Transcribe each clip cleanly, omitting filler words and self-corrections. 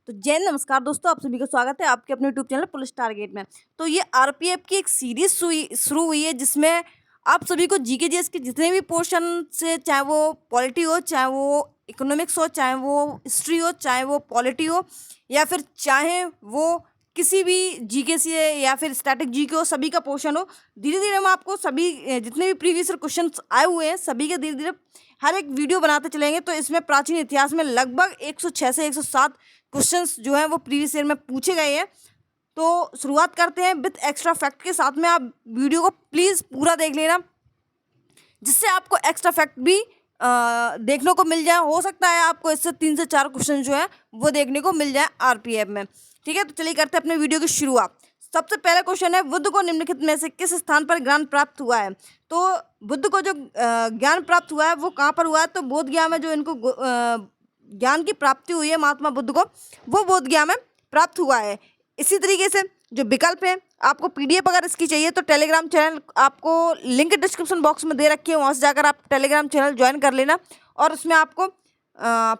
तो जय नमस्कार दोस्तों, आप सभी का स्वागत है आपके अपने यूट्यूब चैनल पुलिस टारगेट में। तो ये आरपीएफ की एक सीरीज शुरू हुई है जिसमें आप सभी को जीके जीएस के जितने भी पोर्शन से, चाहे वो पॉलिटी हो, चाहे वो इकोनॉमिक्स हो, चाहे वो हिस्ट्री हो, चाहे वो पॉलिटी हो, या फिर चाहे वो किसी भी जीके से या फिर स्टैटिक जीके हो, सभी का पोर्शन हो। धीरे धीरे हम आपको सभी जितने भी प्रीवियस क्वेश्चन आए हुए हैं सभी के धीरे धीरे हर एक वीडियो बनाते चलेंगे। तो इसमें प्राचीन इतिहास में लगभग 106 से 107 क्वेश्चंस जो हैं वो प्रीवियस ईयर में पूछे गए हैं। तो शुरुआत करते हैं विद एक्स्ट्रा फैक्ट के साथ में। आप वीडियो को प्लीज़ पूरा देख लेना, जिससे आपको एक्स्ट्रा फैक्ट भी देखने को मिल जाए। हो सकता है आपको इससे 3 से 4 क्वेश्चन जो है वो देखने को मिल जाए आरपीएफ में। ठीक है, तो चलिए करते हैं अपने वीडियो की शुरुआत। सबसे पहला क्वेश्चन है, बुद्ध को निम्नलिखित में से किस स्थान पर ज्ञान प्राप्त हुआ है? तो बुद्ध को जो ज्ञान प्राप्त हुआ है वो कहाँ पर हुआ है? तो बोध गया में जो इनको ज्ञान की प्राप्ति हुई है महात्मा बुद्ध को, वो बोध गया में प्राप्त हुआ है। इसी तरीके से जो विकल्प है, आपको पीडीएफ अगर इसकी चाहिए तो टेलीग्राम चैनल आपको लिंक डिस्क्रिप्शन बॉक्स में दे रखी है, वहाँ से जाकर आप टेलीग्राम चैनल ज्वाइन कर लेना और उसमें आपको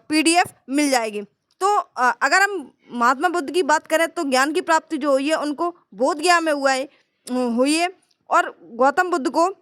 पीडीएफ मिल जाएगी। तो अगर हम महात्मा बुद्ध की बात करें तो ज्ञान की प्राप्ति जो हुई है उनको बोध गया में हुई है और गौतम बुद्ध को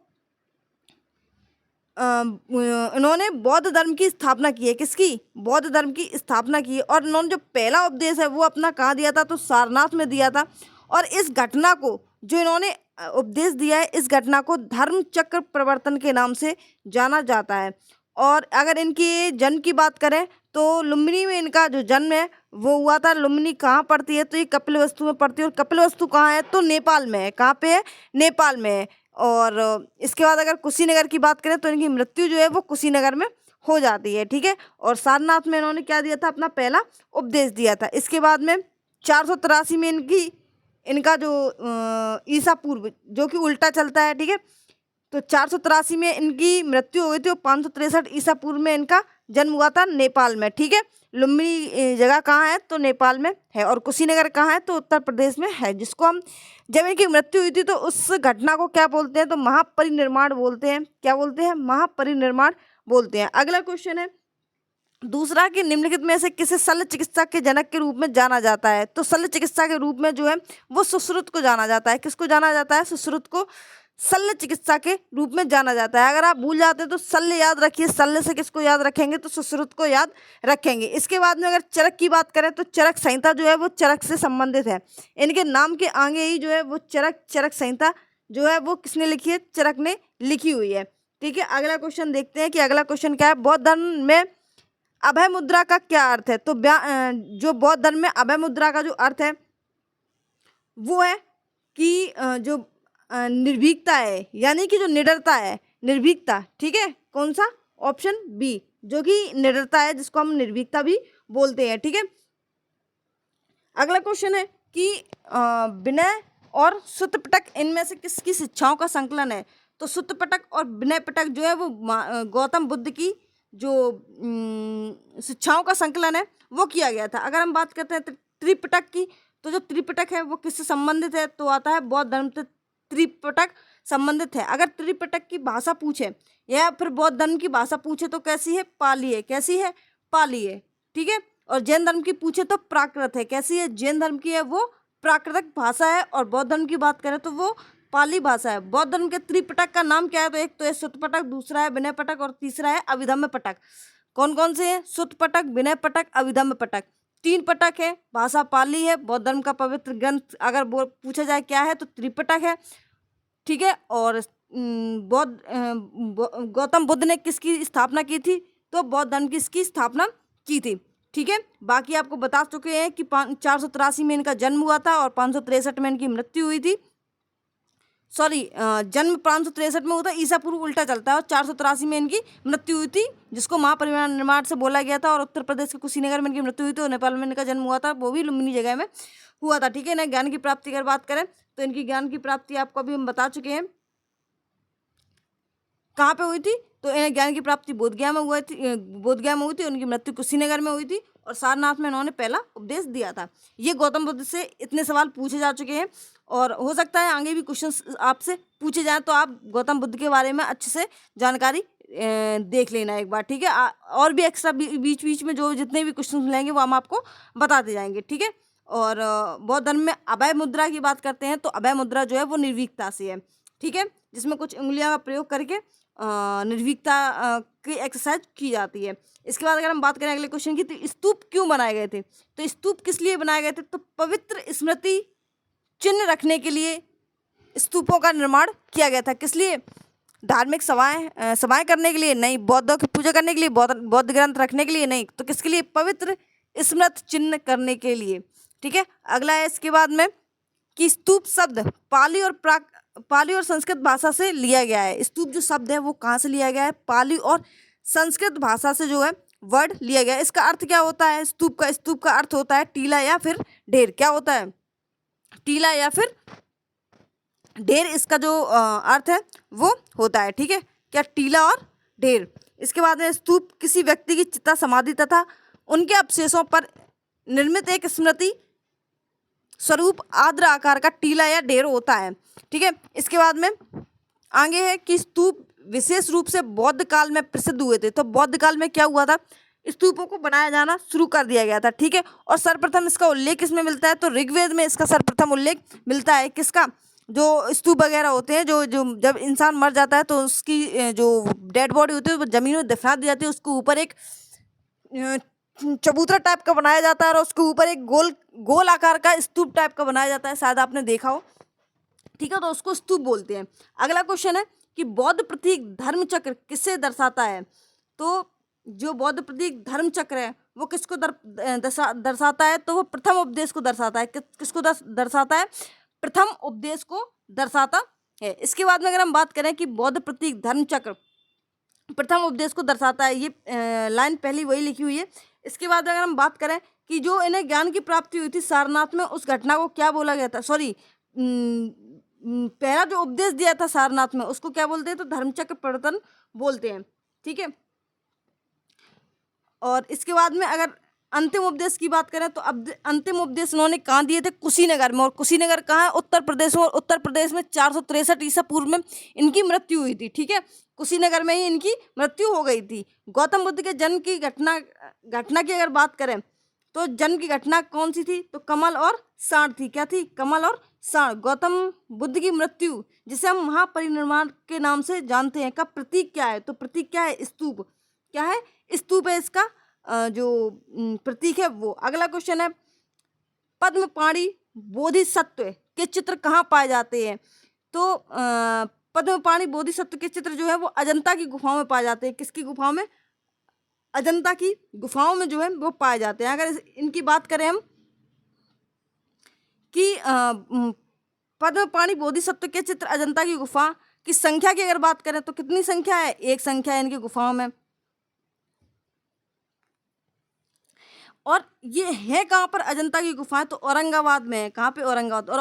उन्होंने बौद्ध धर्म की स्थापना की है। किसकी? बौद्ध धर्म की स्थापना की है। और उन्होंने जो पहला उपदेश है वो अपना कहाँ दिया था? तो सारनाथ में दिया था। और इस घटना को जो इन्होंने उपदेश दिया है, इस घटना को धर्म चक्र प्रवर्तन के नाम से जाना जाता है। और अगर इनकी जन्म की बात करें तो लुम्बिनी में इनका जो जन्म है वो हुआ था। लुम्बिनी कहाँ पड़ती है? तो ये कपिलवस्तु में पड़ती है। और कपिलवस्तु कहाँ है? तो नेपाल में है। कहाँ पे है? नेपाल में है। और इसके बाद अगर कुशीनगर की बात करें तो इनकी मृत्यु जो है वो कुशीनगर में हो जाती है। ठीक है, और सारनाथ में इन्होंने क्या दिया था? अपना पहला उपदेश दिया था। इसके बाद में 483 में इनका जो ईसा पूर्व जो कि उल्टा चलता है, ठीक है, तो 483 में इनकी मृत्यु हो गई थी और 563 ईसा पूर्व में इनका जन्म हुआ था नेपाल में। ठीक है, लुम्बिनी जगह कहाँ है? तो नेपाल में है। और कुशीनगर कहाँ है? तो उत्तर प्रदेश में है। जिसको हम जब इनकी मृत्यु हुई थी तो उस घटना को क्या बोलते हैं? तो महापरिनिर्वाण बोलते हैं। क्या बोलते हैं? महापरिनिर्वाण बोलते हैं। अगला क्वेश्चन है दूसरा कि निम्नलिखित में से किसे शल्य चिकित्सा के जनक के रूप में जाना जाता है? तो शल्य चिकित्सा के रूप में जो है वो सुश्रुत को जाना जाता है। किसको जाना जाता है? सुश्रुत को शल्य चिकित्सा के रूप में जाना जाता है। अगर आप भूल जाते हैं तो शल्य याद रखिए। शल्य से किसको याद रखेंगे? तो सुश्रुत को याद रखेंगे। इसके बाद में अगर चरक की बात करें तो चरक संहिता जो है वो चरक से संबंधित है। इनके नाम के आगे ही जो है वो चरक संहिता जो है वो किसने लिखी है? चरक ने लिखी हुई है। ठीक है, अगला क्वेश्चन देखते हैं कि अगला क्वेश्चन क्या है। बौद्ध धर्म में अभय मुद्रा का क्या अर्थ है? तो जो बौद्ध धर्म में अभय मुद्रा का जो अर्थ है वो है कि जो निर्भीकता है, यानी कि जो निडरता है, निर्भीकता। ठीक है, कौन सा? ऑप्शन बी, जो कि निडरता है, जिसको हम निर्भीकता भी बोलते हैं। ठीक है, अगला क्वेश्चन है कि विनय और सुत्तपिटक इनमें से किसकी शिक्षाओं का संकलन है? तो सुत्तपिटक और विनय पिटक जो है वो गौतम बुद्ध की जो शिक्षाओं का संकलन है वो किया गया था। अगर हम बात करते हैं त्रिपिटक की, तो जो त्रिपिटक है वो किससे संबंधित है? तो आता है बौद्ध धर्म से त्रिपिटक संबंधित है। अगर त्रिपिटक की भाषा पूछे या फिर बौद्ध धर्म की भाषा पूछे तो कैसी है? पाली है। कैसी है? पाली है। ठीक है, और जैन धर्म की पूछे तो प्राकृत है। कैसी है? जैन धर्म की है वो प्राकृतिक भाषा है। और बौद्ध धर्म की बात करें तो वो पाली भाषा है। बौद्ध धर्म के त्रिपिटक का नाम क्या है? तो एक तो है सुत्तपिटक, दूसरा है विनय पिटक और तीसरा है अभिधम्म पिटक। कौन कौन से हैं? सुत्तपिटक, विनय पिटक, अभिधम्म पिटक। 3 पिटक है। भाषा पाली है। बौद्ध धर्म का पवित्र ग्रंथ अगर पूछा जाए क्या है तो त्रिपिटक है। ठीक है, और गौतम बुद्ध ने किसकी स्थापना की थी? तो बौद्ध धर्म की इसकी स्थापना की थी। ठीक है, बाकी आपको बता चुके हैं कि 483 में इनका जन्म हुआ था और 563 में इनकी मृत्यु हुई थी। सॉरी, जन्म 563 में हुआ था, ईसा पूर्व उल्टा चलता है, और 483 में इनकी मृत्यु हुई थी, जिसको महापरिनिर्वाण से बोला गया था। और उत्तर प्रदेश के कुशीनगर में इनकी मृत्यु हुई थी और नेपाल में इनका जन्म हुआ था, वो भी लुम्बिनी जगह में हुआ था। ठीक है ना। ज्ञान की प्राप्ति की अगर बात करें तो इनकी ज्ञान की प्राप्ति आपको अभी हम बता चुके हैं कहाँ पे हुई थी। तो इन्हें ज्ञान की प्राप्ति बोधगया में हुई थी, बोधगया में हुई थी। उनकी मृत्यु कुशीनगर में हुई थी और सारनाथ में इन्होंने पहला उपदेश दिया था। ये गौतम बुद्ध से इतने सवाल पूछे जा चुके हैं और हो सकता है आगे भी क्वेश्चन आपसे पूछे जाएं, तो आप गौतम बुद्ध के बारे में अच्छे से जानकारी देख लेना एक बार, ठीक है। और भी एक्स्ट्रा बीच बीच में जो जितने भी क्वेश्चन मिलेंगे वो हम आपको बताते जाएंगे, ठीक है। और बौद्ध धर्म में अभय मुद्रा की बात करते हैं तो अभय मुद्रा जो है वो निर्भीकता से है, ठीक है, जिसमें कुछ उंगलियों का प्रयोग करके निर्भीकता की एक्सरसाइज की जाती है। इसके बाद अगर हम बात करें अगले क्वेश्चन की, तो स्तूप क्यों बनाए गए थे? तो स्तूप किस लिए बनाए गए थे? तो पवित्र स्मृति चिन्ह रखने के लिए स्तूपों का निर्माण किया गया था। किस लिए? धार्मिक सभाएं करने के लिए नहीं, बौद्धों की पूजा करने के लिए, बौद्ध ग्रंथ रखने के लिए नहीं, तो किसके लिए? पवित्र स्मृति चिन्ह करने के लिए, ठीक है। अगला है इसके बाद में कि स्तूप शब्द पाली और संस्कृत भाषा से लिया गया है। स्तूप जो शब्द है वो कहाँ से लिया गया है? पाली और संस्कृत भाषा से जो है वर्ड लिया गया है। इसका अर्थ क्या होता है? स्तूप का अर्थ होता है टीला या फिर ढेर। क्या होता है? टीला या फिर ढेर, इसका जो अर्थ है वो होता है, ठीक है। क्या? टीला और ढेर। इसके बाद में स्तूप किसी व्यक्ति की चिता, समाधि तथा उनके अवशेषों पर निर्मित एक स्मृति स्वरूप आर्द्र आकार का टीला या ढेर होता है, ठीक है। इसके बाद में आगे है कि स्तूप विशेष रूप से बौद्ध काल में प्रसिद्ध हुए थे। तो बौद्ध काल में क्या हुआ था? स्तूपों को बनाया जाना शुरू कर दिया गया था, ठीक है। और सर्वप्रथम इसका उल्लेख किसमें मिलता है? तो ऋग्वेद में इसका सर्वप्रथम उल्लेख मिलता है। किसका? जो स्तूप वगैरह होते हैं, जो जो जब इंसान मर जाता है तो उसकी जो डेड बॉडी होती है वो ज़मीन में दफना दी जाती है। उसके ऊपर एक चबूतरा टाइप का बनाया जाता है और उसके ऊपर एक गोल आकार का स्तूप टाइप का बनाया जाता है, शायद आपने देखा हो, ठीक है। तो उसको स्तूप बोलते हैं। अगला क्वेश्चन है कि बौद्ध प्रतीक धर्म चक्र किससे दर्शाता है? तो जो बौद्ध प्रतीक धर्म चक्र है वो किसको दर्शाता है? तो वो प्रथम उपदेश को दर्शाता है। किसको दर्शाता है? प्रथम उपदेश को दर्शाता है। इसके बाद में अगर हम बात करें कि बौद्ध प्रतीक धर्म चक्र प्रथम उपदेश को दर्शाता है, ये लाइन पहली वही लिखी हुई है। इसके बाद अगर हम बात करें कि जो इन्हें ज्ञान की प्राप्ति हुई थी सारनाथ में, उस घटना को क्या बोला गया था? सॉरी, पहला जो उपदेश दिया था सारनाथ में उसको क्या बोलते हैं? तो धर्मचक्र प्रवर्तन बोलते हैं, ठीक है। और इसके बाद में अगर अंतिम उपदेश की बात करें तो अब अंतिम उपदेश उन्होंने कहाँ दिए थे? कुशीनगर में। और कुशीनगर कहाँ है? उत्तर प्रदेश में। और उत्तर प्रदेश में 463 ईसा पूर्व में इनकी मृत्यु हुई थी, ठीक है। कुशीनगर में ही इनकी मृत्यु हो गई थी। गौतम बुद्ध के जन्म की घटना की अगर बात करें तो जन्म की घटना कौन सी थी? तो कमल और साँड़ थी। क्या थी? कमल और साँड़। गौतम बुद्ध की मृत्यु, जिसे हम महापरिनिर्वाण के नाम से जानते हैं, का प्रतीक क्या है? तो प्रतीक क्या है? स्तूप। क्या है? स्तूप है इसका जो प्रतीक है वो। अगला क्वेश्चन है पद्मपाणि बोधिसत्व के चित्र कहाँ पाए जाते हैं? तो पद्मपाणि बोधिसत्व के चित्र जो है वो अजंता की गुफाओं में पाए जाते हैं। किसकी गुफाओं में? अजंता की गुफाओं में जो है वो पाए जाते हैं। अगर इनकी बात करें हम कि पद्मपाणि बोधिसत्व के चित्र अजंता की गुफा की संख्या की अगर बात करें तो कितनी संख्या है? एक संख्या है इनकी गुफाओं में। और ये है कहाँ पर अजंता की गुफाएं? तो औरंगाबाद में है। कहाँ पे? औरंगाबाद। और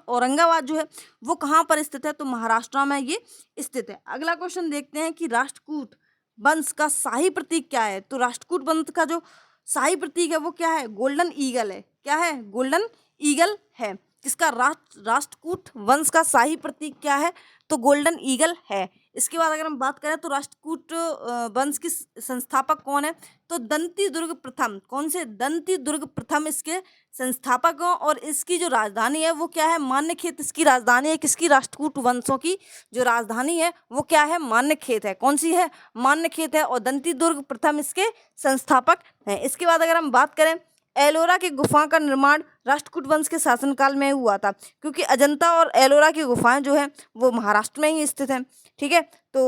औरंगाबाद जो है वो कहाँ पर स्थित है? तो महाराष्ट्र में ये स्थित है। अगला क्वेश्चन देखते हैं कि राष्ट्रकूट वंश का शाही प्रतीक क्या है? तो राष्ट्रकूट वंश का जो शाही प्रतीक है वो क्या है? गोल्डन ईगल है। क्या है? गोल्डन ईगल है। किसका? राष्ट्रकूट वंश का शाही प्रतीक क्या है? तो गोल्डन ईगल है। इसके बाद अगर हम बात करें तो राष्ट्रकूट वंश की संस्थापक कौन है? तो दंती दुर्ग प्रथम। कौन से? दंती दुर्ग प्रथम इसके संस्थापक हैं। और इसकी जो राजधानी है वो क्या है? मान्यखेत इसकी राजधानी है। किसकी? राष्ट्रकूट वंशों की जो राजधानी है वो क्या है? मान्यखेत है। कौन सी है? मान्यखेत है। और दंती दुर्ग प्रथम इसके संस्थापक हैं। इसके बाद अगर हम बात करें एलोरा की गुफा का निर्माण राष्ट्रकूट वंश के शासनकाल में हुआ था, क्योंकि अजंता और एलोरा की गुफाएं जो है वो महाराष्ट्र में ही स्थित हैं, ठीक है। तो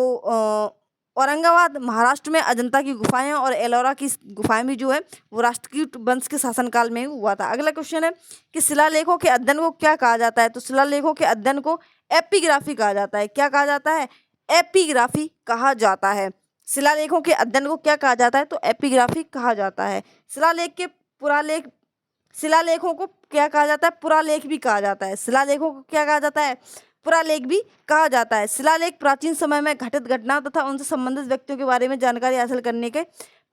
औरंगाबाद महाराष्ट्र में अजंता की गुफाएं हैं और एलोरा की गुफाएं भी जो है वो राष्ट्रकूट वंश के शासनकाल में हुआ था। अगला क्वेश्चन है कि शिलालेखों के अध्ययन को क्या कहा जाता है? तो शिलालेखों के अध्ययन को एपिग्राफी कहा जाता है। क्या कहा जाता है? एपिग्राफी कहा जाता है। शिलालेखों के अध्ययन को क्या कहा जाता है? तो एपिग्राफी कहा जाता है। शिलालेखों को क्या कहा जाता है? पुरालेख भी कहा जाता है। शिलालेखों को क्या कहा जाता है? पुरालेख भी कहा जाता है। शिलालेख प्राचीन समय में घटित घटना तथा उनसे संबंधित व्यक्तियों के बारे में जानकारी हासिल करने के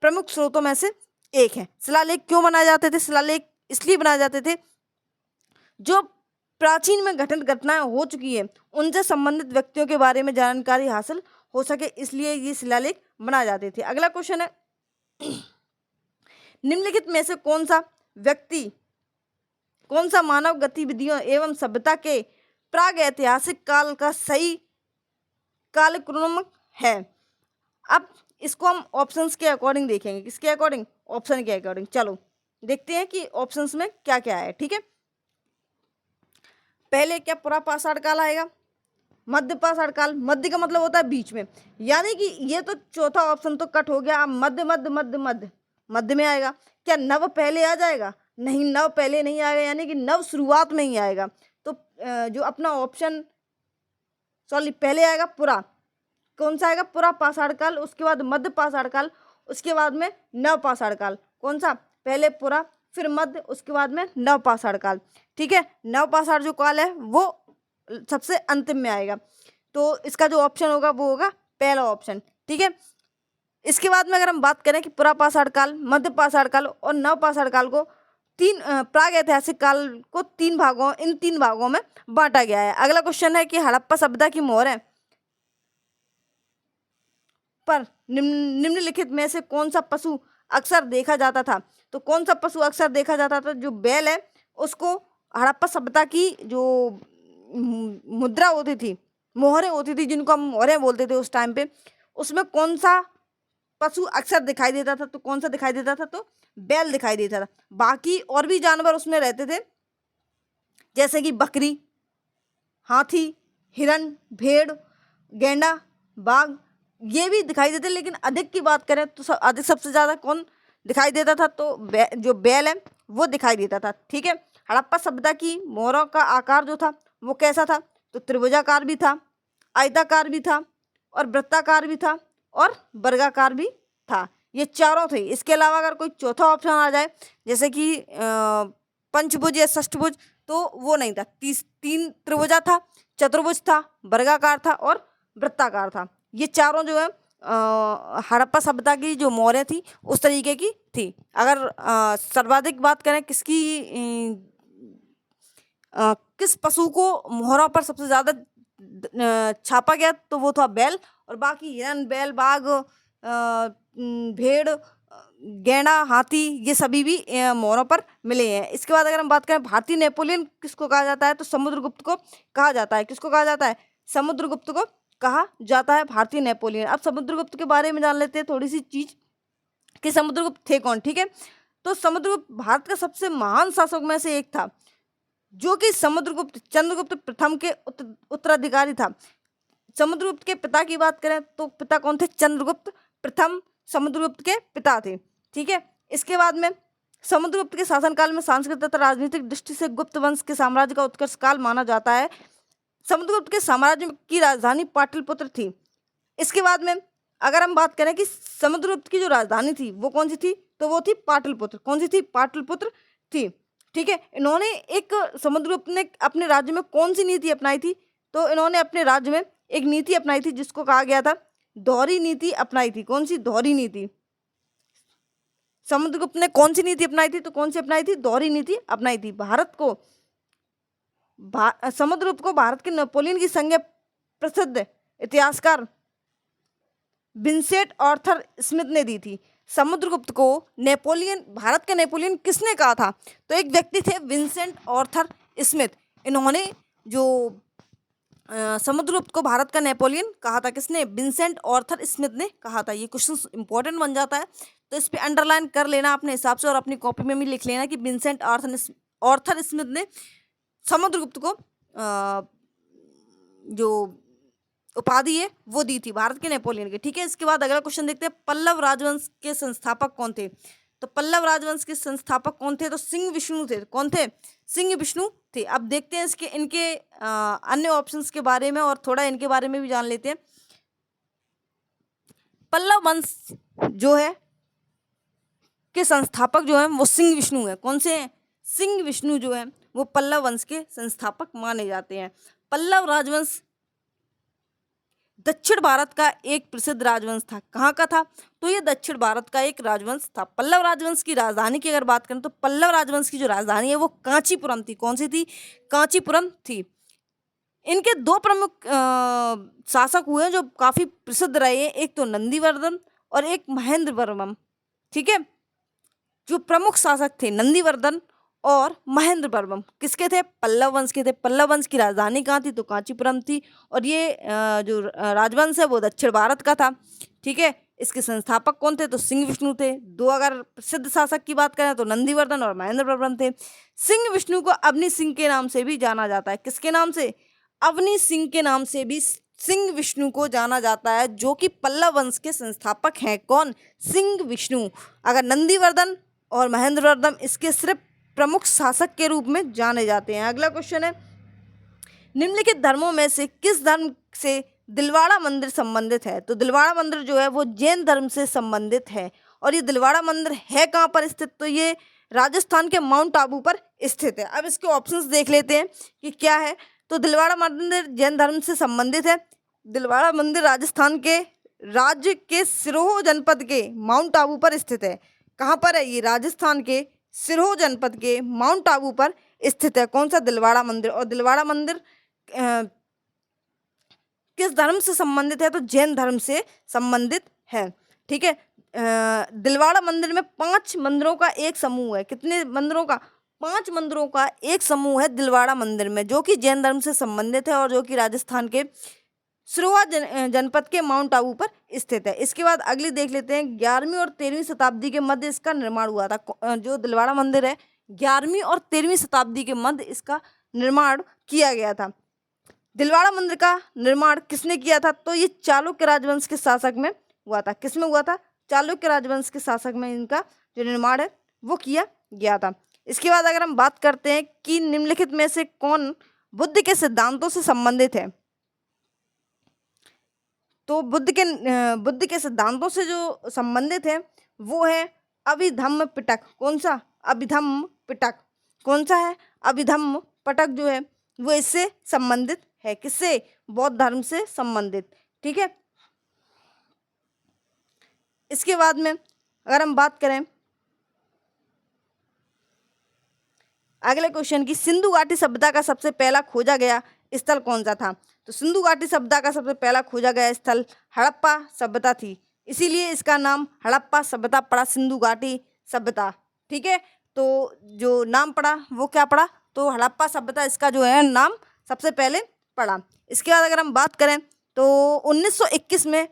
प्रमुख स्रोतों में से एक है। शिलालेख क्यों बनाए जाते थे? शिलालेख इसलिए बनाए जाते थे जो प्राचीन में घटित घटनाएं हो चुकी है उनसे संबंधित व्यक्तियों के बारे में जानकारी हासिल हो सके इसलिए ये शिलालेख बनाए जाते थे। अगला क्वेश्चन है, निम्नलिखित में से कौन सा व्यक्ति, कौन सा मानव गतिविधियों एवं सभ्यता के प्राग ऐतिहासिक काल का सही कालक्रम है? अब इसको हम ऑप्शंस के अकॉर्डिंग देखेंगे। किसके अकॉर्डिंग? ऑप्शन के अकॉर्डिंग। चलो देखते हैं कि ऑप्शंस में क्या क्या है। ठीक है, पहले क्या पूरा पाषाण काल आएगा, मध्य पाषाण काल, मध्य का मतलब होता है बीच में, यानी कि ये तो चौथा ऑप्शन तो कट हो गया। अब मध्य मध्य मध्य मध्य मध्य में आएगा। क्या नव पहले आ जाएगा? नहीं, नव पहले नहीं आएगा, यानी कि नव शुरुआत में ही आएगा। तो जो अपना ऑप्शन सॉरी पहले आएगा पुरा, कौन सा आएगा? पुरा पाषाण काल, उसके बाद मध्य पाषाण काल, उसके बाद में नव पाषाण काल। कौन सा? पहले पुरा, फिर मध्य, उसके बाद में नव पाषाण काल। ठीक है, नव पाषाण जो काल है वो सबसे अंतिम में आएगा। तो इसका जो ऑप्शन होगा वो होगा पहला ऑप्शन। ठीक है, इसके बाद में अगर हम बात करें कि पुरा पाषाण काल, मध्य पाषाण काल और नव पाषाण काल को तीन प्राग ऐतिहासिक काल को इन 3 भागों में बांटा गया है। अगला क्वेश्चन है कि हड़प्पा सभ्यता की मोहरें पर निम्नलिखित में से कौन सा पशु अक्सर देखा जाता था? तो कौन सा पशु अक्सर देखा जाता था? जो बैल है उसको हड़प्पा सभ्यता की जो मुद्रा होती थी, मोहरें होती थी, जिनको हम मोहरें बोलते थे उस टाइम पे, उसमें कौन सा पशु अक्सर दिखाई देता था? तो कौन सा दिखाई देता था? तो बैल दिखाई देता था। बाकी और भी जानवर उसमें रहते थे, जैसे कि बकरी, हाथी, हिरन, भेड़, गैंडा, बाघ, ये भी दिखाई देते। लेकिन अधिक की बात करें तो अधिक सबसे ज़्यादा कौन दिखाई देता था? तो जो बैल है वो दिखाई देता था। ठीक है, हड़प्पा सभ्यता की मोहरों का आकार जो था वो कैसा था? तो त्रिभुजाकार भी था, आयताकार भी था, और वृत्ताकार भी था, और वर्गाकार भी था। ये चारों थे। इसके अलावा अगर कोई चौथा ऑप्शन आ जाए, जैसे कि पंचभुज या षष्ठभुज, तो वो नहीं था। 3 त्रिभुजा था, चतुर्भुज था, वर्गाकार था और वृत्ताकार था। ये चारों जो है हड़प्पा सभ्यता की जो मोहरें थी उस तरीके की थी। अगर सर्वाधिक बात करें किसकी, किस पशु को मोहरों पर सबसे ज़्यादा छापा गया, तो वो था बैल। और बाकी हिरन, बैल, बाघ, भेड़, गैंडा, हाथी, ये सभी भी मोहरों पर मिले हैं। इसके बाद अगर हम बात करें भारतीय नेपोलियन किसको कहा जाता है, तो समुद्रगुप्त को कहा जाता है। किसको कहा जाता है? समुद्रगुप्त को कहा जाता है भारतीय नेपोलियन। अब समुद्रगुप्त के बारे में जान लेते हैं थोड़ी सी चीज कि समुद्रगुप्त थे कौन। ठीक है, तो समुद्रगुप्त भारत का सबसे महान शासक में से एक था, जो कि समुद्रगुप्त चंद्रगुप्त प्रथम के उत्तराधिकारी था। समुद्रगुप्त के पिता की बात करें तो पिता कौन थे? चंद्रगुप्त प्रथम समुद्रगुप्त के पिता थे। ठीक है, इसके बाद में समुद्रगुप्त के शासनकाल में सांस्कृतिक तथा राजनीतिक दृष्टि से गुप्त वंश के साम्राज्य का उत्कर्ष काल माना जाता है। समुद्रगुप्त के साम्राज्य की राजधानी पाटलिपुत्र थी। इसके बाद में अगर हम बात करें कि समुद्रगुप्त की जो राजधानी थी वो कौन सी थी, तो वो थी पाटलिपुत्र। कौन सी थी? पाटलिपुत्र थी। ठीक है, इन्होंने समुद्रगुप्त ने अपने राज्य में कौन सी नीति अपनाई थी? तो इन्होंने अपने राज्य में एक नीति अपनाई थी जिसको कहा गया था दोहरी नीति अपनाई थी। कौन सी? दोहरी नीति। समुद्रगुप्त ने कौन सी नीति अपनाई थी? तो कौन सी अपनाई थी? दोहरी नीति अपनाई थी। समुद्रगुप्त को भारत के नेपोलियन की संज्ञा प्रसिद्ध इतिहासकार विंसेंट आर्थर स्मिथ ने दी थी। समुद्रगुप्त को नेपोलियन, भारत के नेपोलियन किसने कहा था? तो एक व्यक्ति थे विंसेंट आर्थर स्मिथ। इन्होंने जो समुद्रगुप्त को भारत का नेपोलियन कहा था। किसने? विंसेंट आर्थर स्मिथ ने कहा था। ये क्वेश्चन इंपॉर्टेंट बन जाता है, तो इस पे अंडरलाइन कर लेना अपने हिसाब से, और अपनी कॉपी में भी लिख लेना कि विंसेंट आर्थर स्मिथ ने समुद्रगुप्त को जो उपाधि है वो दी थी भारत के नेपोलियन के। ठीक है, इसके बाद अगला क्वेश्चन देखते हैं, पल्लव राजवंश के संस्थापक कौन थे? तो पल्लव राजवंश के संस्थापक कौन थे? तो सिंह विष्णु थे। कौन थे? सिंह विष्णु थे। अब देखते हैं इनके अन्य ऑप्शंस के बारे में, और थोड़ा इनके बारे में भी जान लेते हैं। पल्लव वंश जो है के संस्थापक जो है वो सिंह विष्णु है। कौन से हैं? सिंह विष्णु जो है वो पल्लव वंश के संस्थापक माने जाते हैं। पल्लव राजवंश दक्षिण भारत का एक प्रसिद्ध राजवंश था। कहाँ का था? तो ये दक्षिण भारत का एक राजवंश था। पल्लव राजवंश की राजधानी की अगर बात करें तो पल्लव राजवंश की जो राजधानी है वो कांचीपुरम थी। कौन सी थी? कांचीपुरम थी। इनके दो प्रमुख शासक हुए जो काफ़ी प्रसिद्ध रहे हैं, एक तो नंदीवर्धन और एक महेंद्रवर्मन। ठीक है, जो प्रमुख शासक थे नंदीवर्धन और महेंद्रवर्मन किसके थे? पल्लव वंश के थे। पल्लव वंश की राजधानी कहाँ थी? तो कांचीपुरम थी। और ये जो राजवंश है वो दक्षिण भारत का था। ठीक है, इसके संस्थापक कौन थे? तो सिंह विष्णु थे। दो अगर प्रसिद्ध शासक की बात करें तो नंदीवर्धन और महेंद्रवर्मन थे। सिंह विष्णु को अवनी सिंह के नाम से भी जाना जाता है। किसके नाम से? अवनी सिंह के नाम से भी सिंह विष्णु को जाना जाता है, जो कि पल्लव वंश के संस्थापक हैं। कौन? सिंह विष्णु। अगर नंदीवर्धन और महेंद्रवर्धन इसके सिर्फ प्रमुख शासक के रूप में जाने जाते हैं। अगला क्वेश्चन है, निम्नलिखित धर्मों में से किस धर्म से दिलवाड़ा मंदिर संबंधित है? तो दिलवाड़ा मंदिर जो है वो जैन धर्म से संबंधित है। और ये दिलवाड़ा मंदिर है कहाँ पर स्थित? तो ये राजस्थान के माउंट आबू पर स्थित है। अब इसके ऑप्शंस देख लेते हैं कि क्या है। तो दिलवाड़ा मंदिर जैन धर्म से संबंधित है। दिलवाड़ा मंदिर राजस्थान के राज्य के सिरोह जनपद के माउंट आबू पर स्थित है। कहाँ पर है ये? राजस्थान के सिरोह जनपद के माउंट आबू पर स्थित है। कौन सा? दिलवाड़ा मंदिर। और दिलवाड़ा मंदिर किस धर्म से संबंधित है? तो जैन धर्म से संबंधित है। ठीक है, दिलवाड़ा मंदिर में 5 मंदिरों का एक समूह है। कितने मंदिरों का? 5 मंदिरों का एक समूह है दिलवाड़ा मंदिर में, जो कि जैन धर्म से संबंधित है और जो कि राजस्थान के सिरोहा जनपद के माउंट आबू पर स्थित है। इसके बाद अगली देख लेते हैं, 11वीं और 13वीं शताब्दी के मध्य इसका निर्माण हुआ था। जो दिलवाड़ा मंदिर है 11वीं और 13वीं शताब्दी के मध्य इसका निर्माण किया गया था। दिलवाड़ा मंदिर का निर्माण किसने किया था? तो ये चालुक्य राजवंश के शासक में हुआ था। किसमें हुआ था? चालुक्य राजवंश के शासक में इनका जो निर्माण है वो किया गया था। इसके बाद अगर हम बात करते हैं कि निम्नलिखित में से कौन बुद्ध के सिद्धांतों से संबंधित है, तो बुद्ध के सिद्धांतों से जो संबंधित है वो है अभिधम्म पिटक। कौन सा? अभिधम्म पिटक। कौन सा है? अभिधम्म पिटक जो है वो इससे संबंधित है। किससे? बौद्ध धर्म से संबंधित। ठीक है, इसके बाद में अगर हम बात करें अगले क्वेश्चन की, सिंधु घाटी सभ्यता का सबसे पहला खोजा गया स्थल कौन सा था? तो सिंधु घाटी सभ्यता का सबसे पहला खोजा गया स्थल हड़प्पा सभ्यता थी, इसीलिए इसका नाम हड़प्पा सभ्यता पड़ा, सिंधु घाटी सभ्यता। ठीक है, तो जो नाम पड़ा वो क्या पड़ा? तो हड़प्पा सभ्यता इसका जो है नाम सबसे पहले पड़ा। इसके बाद अगर हम बात करें तो 1921 में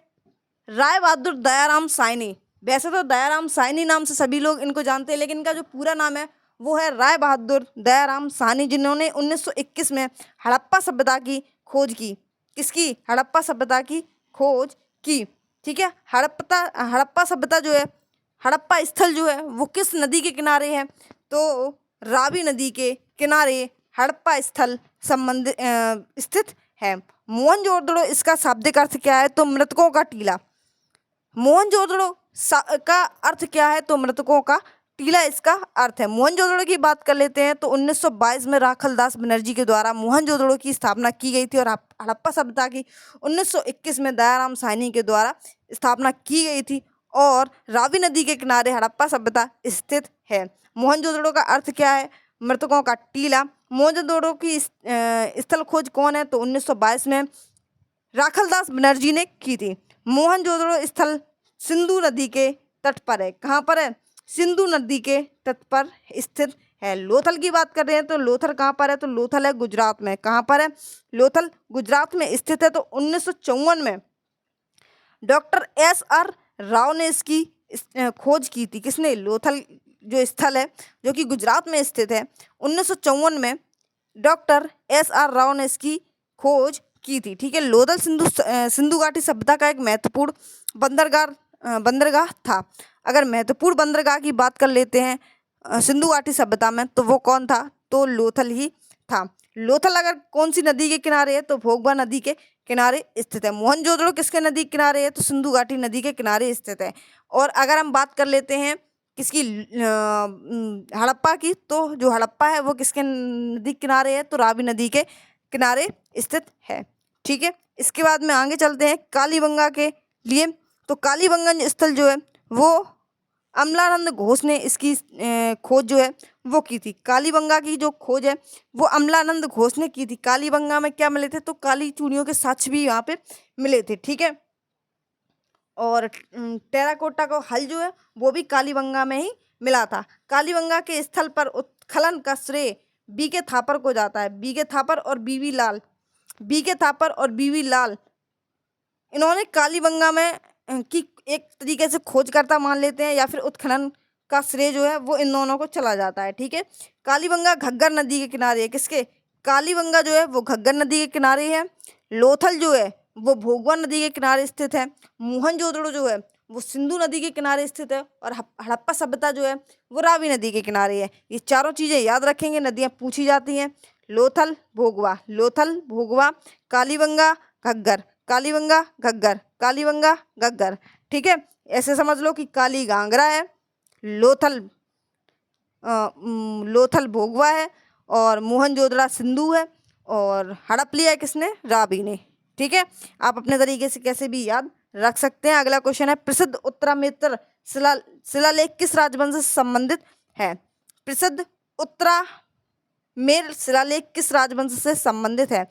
राय बहादुर दयाराम साहनी, वैसे तो दयाराम साहनी नाम से सभी लोग इनको जानते हैं, लेकिन इनका जो पूरा नाम है वो है राय बहादुर दयाराम साहनी, जिन्होंने 1921 में हड़प्पा सभ्यता की खोज की। किसकी? हड़प्पा सभ्यता की खोज की। ठीक है, हड़प्पा सभ्यता जो है, हड़प्पा स्थल जो है वो किस नदी के किनारे है? तो रावी नदी के किनारे हड़प्पा स्थल स्थित है। मोहनजोदड़ो इसका शाब्दिक अर्थ क्या है? तो मृतकों का टीला। मोहनजोदड़ो का अर्थ क्या है? तो मृतकों का टीला इसका अर्थ है। मोहनजोदड़ो की बात कर लेते हैं तो 1922 में राखलदास बनर्जी के द्वारा मोहनजोदड़ो की स्थापना की गई थी और हड़प्पा सभ्यता की 1921 में दयाराम साहनी के द्वारा स्थापना की गई थी और रावी नदी के किनारे हड़प्पा सभ्यता स्थित है। मोहनजोदड़ो का अर्थ क्या है? मृतकों का टीला। मोहनजोदड़ो की स्थल खोज कौन है? तो 1922 में राखलदास बनर्जी ने की थी। मोहनजोदड़ो स्थल सिंधु नदी के तट पर है। कहाँ पर है? सिंधु नदी के तट पर स्थित है। लोथल की बात कर रहे हैं तो लोथल कहाँ पर है? तो लोथल है गुजरात में। कहाँ पर है? लोथल गुजरात में स्थित है। तो 1954 में डॉक्टर SR राव ने इसकी खोज की थी। किसने? लोथल जो स्थल है जो कि गुजरात में स्थित है, 1954 में डॉक्टर SR राव ने इसकी खोज की थी। ठीक है, लोथल सिंधु घाटी सभ्यता का एक महत्वपूर्ण बंदरगाह था। अगर महत्वपूर्ण बंदरगाह की बात कर लेते हैं सिंधु घाटी सभ्यता में तो वो कौन था? तो लोथल ही था। लोथल अगर कौन सी नदी के किनारे है? तो भोगवा नदी के किनारे स्थित है। मोहनजोदड़ो किसके नदी के किनारे है? तो सिंधु घाटी नदी के किनारे स्थित है। और अगर हम बात कर लेते हैं किसकी, हड़प्पा की, तो जो हड़प्पा है वो किसके नदी के किनारे है? तो रावी नदी के किनारे स्थित है। ठीक है, इसके बाद में आगे चलते हैं कालीबंगा के लिए। तो कालीबंगा स्थल जो है वो अमलानंद घोष ने इसकी खोज जो है वो की थी। कालीबंगा की जो खोज है वो अमलानंद घोष ने की थी। कालीबंगा में क्या मिले थे, तो काली चूड़ियों के साक्ष्य भी यहाँ पे मिले थे, ठीक है। और टेराकोटा का हल जो है वो भी कालीबंगा में ही मिला था। कालीबंगा के स्थल पर उत्खनन का श्रेय बीके थापर को जाता है। बीके थापर और बीवी लाल, बीके थापर और बीवी लाल इन्होंने कालीबंगा में की एक तरीके से खोजकर्ता मान लेते हैं, या फिर उत्खनन का श्रेय जो है वो इन दोनों को चला जाता है, ठीक है। कालीबंगा घग्गर नदी के किनारे है। किसके? कालीबंगा जो है वो घग्गर नदी के किनारे है। लोथल जो है वो भोगवा नदी के किनारे स्थित है। मोहनजोदड़ो जो है वो सिंधु नदी के किनारे स्थित है। और हड़प्पा सभ्यता जो है वो रावी नदी के किनारे है। ये चारों चीज़ें याद रखेंगे, नदियाँ पूछी जाती हैं। लोथल भोगवा, लोथल भोगवा, कालीबंगा घग्गर, कालीबंगा घग्गर, कालीबंगा घग्गर, ठीक है। ऐसे समझ लो कि काली घाघरा है, लोथल लोथल भोगवा है, और मोहनजोदड़ा सिंधु है, और हड़प लिया है किसने? रावी ने, ठीक है। आप अपने तरीके से कैसे भी याद रख सकते हैं। अगला क्वेश्चन है, प्रसिद्ध उत्तरामेत्र शिलालेख किस राजवंश से संबंधित है? प्रसिद्ध उत्तरामेर शिलालेख किस राजवंश से संबंधित है?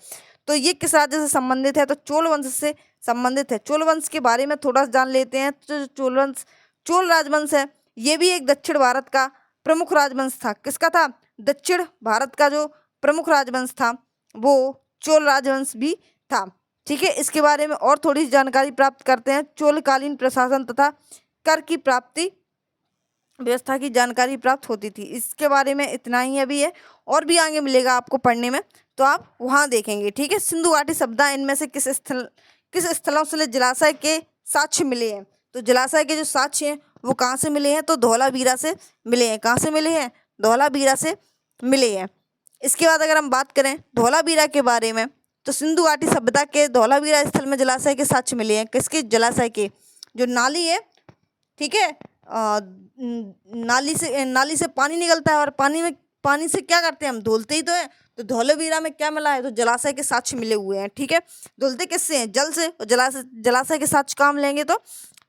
तो ये किस राज्य से संबंधित है? तो चोल वंश से संबंधित है। चोल वंश के बारे में थोड़ा सा जान लेते हैं। तो चोल राजवंश है, ये भी एक दक्षिण भारत का प्रमुख राजवंश था। किसका था? दक्षिण भारत का जो प्रमुख राजवंश था वो चोल राजवंश भी था, ठीक है। इसके बारे में और थोड़ी जानकारी प्राप्त करते हैं। चोलकालीन प्रशासन तथा कर की प्राप्ति व्यवस्था की जानकारी प्राप्त होती थी। इसके बारे में इतना ही अभी है, और भी आगे मिलेगा आपको पढ़ने में, तो आप वहाँ देखेंगे, ठीक है। सिंधु घाटी सभ्यता, इनमें से किस स्थलों से जलाशय के साक्ष्य मिले हैं? तो जलाशय के जो साक्ष्य हैं वो कहाँ से मिले हैं? तो धौलावीरा से मिले हैं। कहाँ से मिले हैं? धौलावीरा से मिले हैं। इसके बाद अगर हम बात करें धौलावीरा के बारे में, तो सिंधु घाटी सभ्यता के धौलावीरा स्थल में जलाशय के साक्ष्य मिले हैं। किसके? जलाशय के, जो नाली है, ठीक है। नाली से पानी निकलता है, और पानी से क्या करते हैं हम? धुलते ही तो है। तो धौलावीरा में क्या मिला है? तो जलाशय के साक्ष्य मिले हुए हैं, ठीक है। धुलते किससे हैं? जल से। और जलाशय के साक्ष्य कहाँ मिलेंगे? तो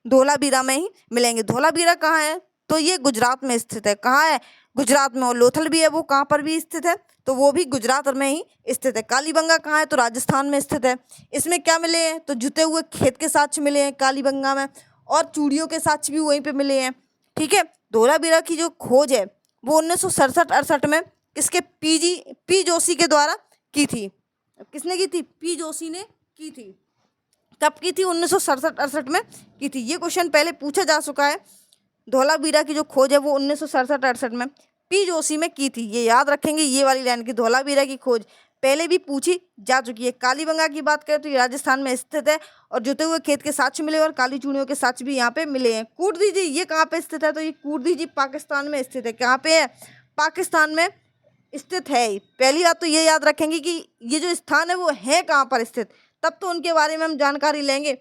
धौलावीरा में ही मिलेंगे। धौलावीरा कहाँ है? तो ये गुजरात में स्थित है। कहाँ है? गुजरात में। और लोथल भी है, वो कहाँ पर भी स्थित है? तो वो भी गुजरात में ही स्थित है। कालीबंगा कहाँ है? तो राजस्थान में स्थित है। इसमें क्या मिले हैं? तो जुते हुए खेत के साक्ष्य मिले हैं कालीबंगा में, और चूड़ियों के साक्ष्य भी वहीं पे मिले हैं, ठीक है। धौलावीरा की जो खोज है वो 1967-68 में किसके? पी जोशी के द्वारा की थी। किसने की थी? पी जोशी ने की थी। कब की थी? 1967-68 में की थी। ये क्वेश्चन पहले पूछा जा चुका है। धौलावीरा की जो खोज है वो 1967-68 में पी जोशी में की थी। ये याद रखेंगे, ये वाली लाइन की धौलावीरा की खोज पहले भी पूछी जा चुकी है। कालीबंगा की बात करें तो ये राजस्थान में स्थित है, और जुते हुए खेत के साक्ष्य मिले, और काली चूड़ियों के साक्ष्य भी यहाँ पे मिले हैं। कूटदीजी ये कहाँ पे स्थित है? तो ये कूटदीजी पाकिस्तान में स्थित है। कहाँ पे है? पाकिस्तान में स्थित है। पहली बात तो ये याद रखेंगे कि ये जो स्थान है वो है कहाँ पर स्थित, तब तो उनके बारे में हम जानकारी लेंगे।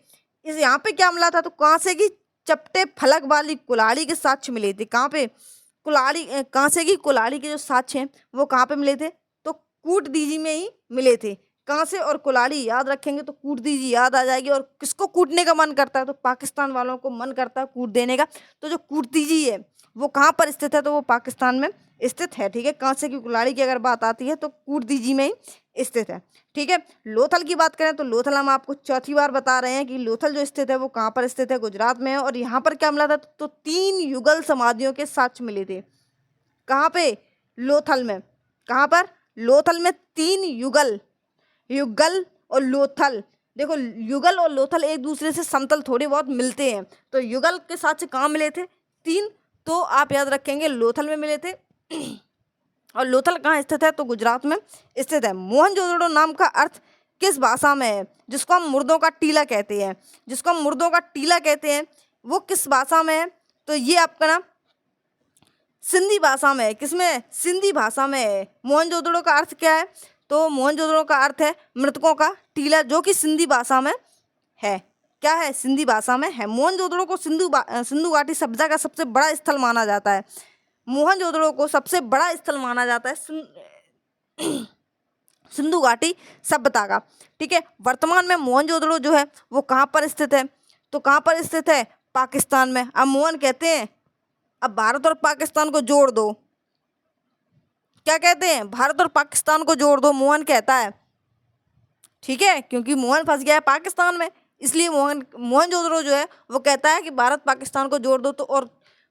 इस यहाँ पे क्या मिला था? तो कहाँ से की? चपटे फलक वाली कुल्हाड़ी के साक्ष्य मिले थे। कहाँ पे? कुल्हाड़ी। कहाँ से की? कुल्हाड़ी के जो साक्ष्य हैं वो कहाँ पे मिले थे? तो कूटदीजी में ही मिले थे। कहाँ से? और कुल्हाड़ी याद रखेंगे तो कूटदीजी याद आ जाएगी। और किसको कूटने का मन करता है? तो पाकिस्तान वालों को मन करता है कूट देने का। तो जो कूटदीजी है वो कहाँ पर स्थित है? तो वो पाकिस्तान में स्थित है, ठीक है। कांसे की कुल्हाड़ी की अगर बात आती है तो कूटदीजी में ही स्थित है, ठीक है। लोथल की बात करें तो लोथल हम आपको चौथी बार बता रहे हैं कि लोथल जो स्थित है वो कहाँ पर स्थित है? गुजरात में है। और यहाँ पर क्या मिला था? तो 3 युगल समाधियों के साक्ष्य मिले थे। कहाँ पे? लोथल में। कहाँ पर? लोथल में 3 युगल, युगल और लोथल। देखो युगल और लोथल एक दूसरे से समतल थोड़े बहुत मिलते हैं। तो युगल के साक्ष्य कहाँ मिले थे? 3। तो आप याद रखेंगे लोथल में मिले थे। और लोथल कहाँ स्थित है? तो गुजरात में स्थित है। मोहनजोदड़ो नाम का अर्थ किस भाषा में है? जिसको हम मुर्दों का टीला कहते हैं, जिसको हम मुर्दों का टीला कहते हैं, वो किस भाषा में है? तो ये आपका ना सिंधी भाषा में है। किसमें है? सिंधी भाषा में है। मोहनजोदड़ो का अर्थ क्या है? तो मोहनजोदड़ो का अर्थ है मृतकों का टीला, जो कि सिंधी भाषा में है। क्या है? सिंधी भाषा में है। मोहनजोदड़ो को सिंधु घाटी सभ्यता का सबसे बड़ा स्थल माना जाता है। मोहनजोदड़ो को सबसे बड़ा स्थल माना जाता है सिंधु घाटी सभ्यता का, ठीक है। वर्तमान में मोहनजोदड़ो जो है वो कहाँ पर स्थित है? तो कहाँ पर स्थित है? पाकिस्तान में। अब मोहन कहते हैं अब भारत और पाकिस्तान को जोड़ दो, क्या कहते हैं, भारत और पाकिस्तान को जोड़ दो, मोहन कहता है। ठीक है, क्योंकि मोहन फंस गया है पाकिस्तान में, इसलिए मोहनजोदड़ो जो है वो कहता है कि भारत पाकिस्तान को जोड़ दो। तो और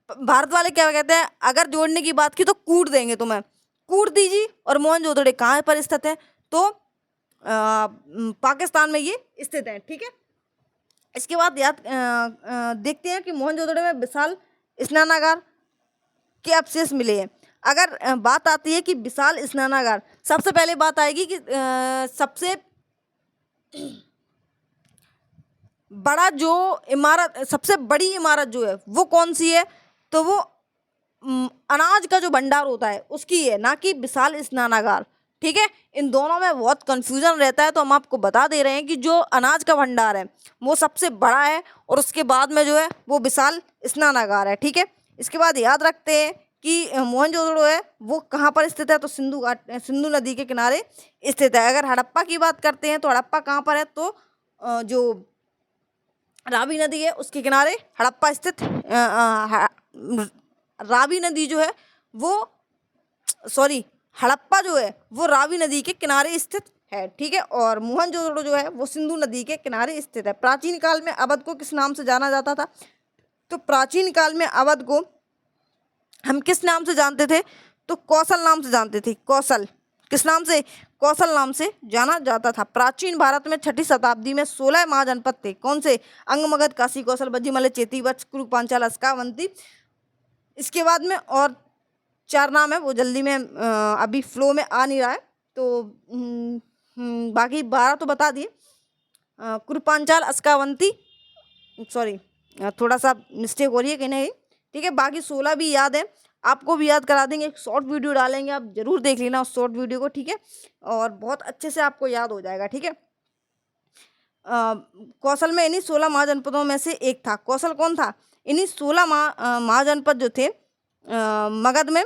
भारत वाले क्या कहते हैं, अगर जोड़ने की बात की तो कूट देंगे तुम्हें, कूट दीजिए। और मोहनजोदड़ो कहाँ पर स्थित है, तो पाकिस्तान में ये स्थित है। ठीक है, इसके बाद देखते हैं कि मोहनजोदड़ो में विशाल स्नानागार के अवशेष मिले हैं। अगर बात आती है कि विशाल स्नानागार, सबसे पहले बात आएगी कि सबसे बड़ा जो इमारत, सबसे बड़ी इमारत जो है वो कौन सी है, तो वो अनाज का जो भंडार होता है उसकी है, ना कि विशाल स्नानागार। ठीक है, इन दोनों में बहुत कंफ्यूजन रहता है, तो हम आपको बता दे रहे हैं कि जो अनाज का भंडार है वो सबसे बड़ा है, और उसके बाद में जो है वो विशाल स्नानागार है। ठीक है, इसके बाद याद रखते हैं कि मोहनजोदड़ो है वो कहाँ पर स्थित है, तो सिंधु नदी के किनारे स्थित है। अगर हड़प्पा की बात करते हैं तो हड़प्पा कहाँ पर है, तो जो रावी नदी है उसके किनारे हड़प्पा स्थित। रावी नदी जो है वो, सॉरी, हड़प्पा जो है वो रावी नदी के किनारे स्थित है। ठीक है, और मोहनजोदड़ो जो है वो सिंधु नदी के किनारे स्थित है। प्राचीन काल में अवध को किस नाम से जाना जाता था, तो प्राचीन काल में अवध को हम किस नाम से जानते थे, तो कौशल नाम से जानते थे। कौशल, किस नाम से, कौशल नाम से जाना जाता था। प्राचीन भारत में 6ठी शताब्दी में 16 महाजनपद थे। कौन से, अंग, मगध, काशी, कौशल, बज्जिमलय, चेती, वत्स, कुरु, पांचाल, अस्कावंती। इसके बाद में और 4 नाम है, वो जल्दी में अभी फ्लो में आ नहीं रहा है, तो बाकी 12 तो बता दिए। कुरु, पांचाल, अस्कावंती, सॉरी थोड़ा सा मिस्टेक हो रही है कहीं ना कहीं। ठीक है, बाकी 16 भी याद है, आपको भी याद करा देंगे। एक शॉर्ट वीडियो डालेंगे, आप जरूर देख लेना उस शॉर्ट वीडियो को। ठीक है, और बहुत अच्छे से आपको याद हो जाएगा। ठीक है, कौशल में इन्हीं 16 महाजनपदों में से एक था। कौशल कौन था, इन्हीं 16 महाजनपद जो थे मगध में,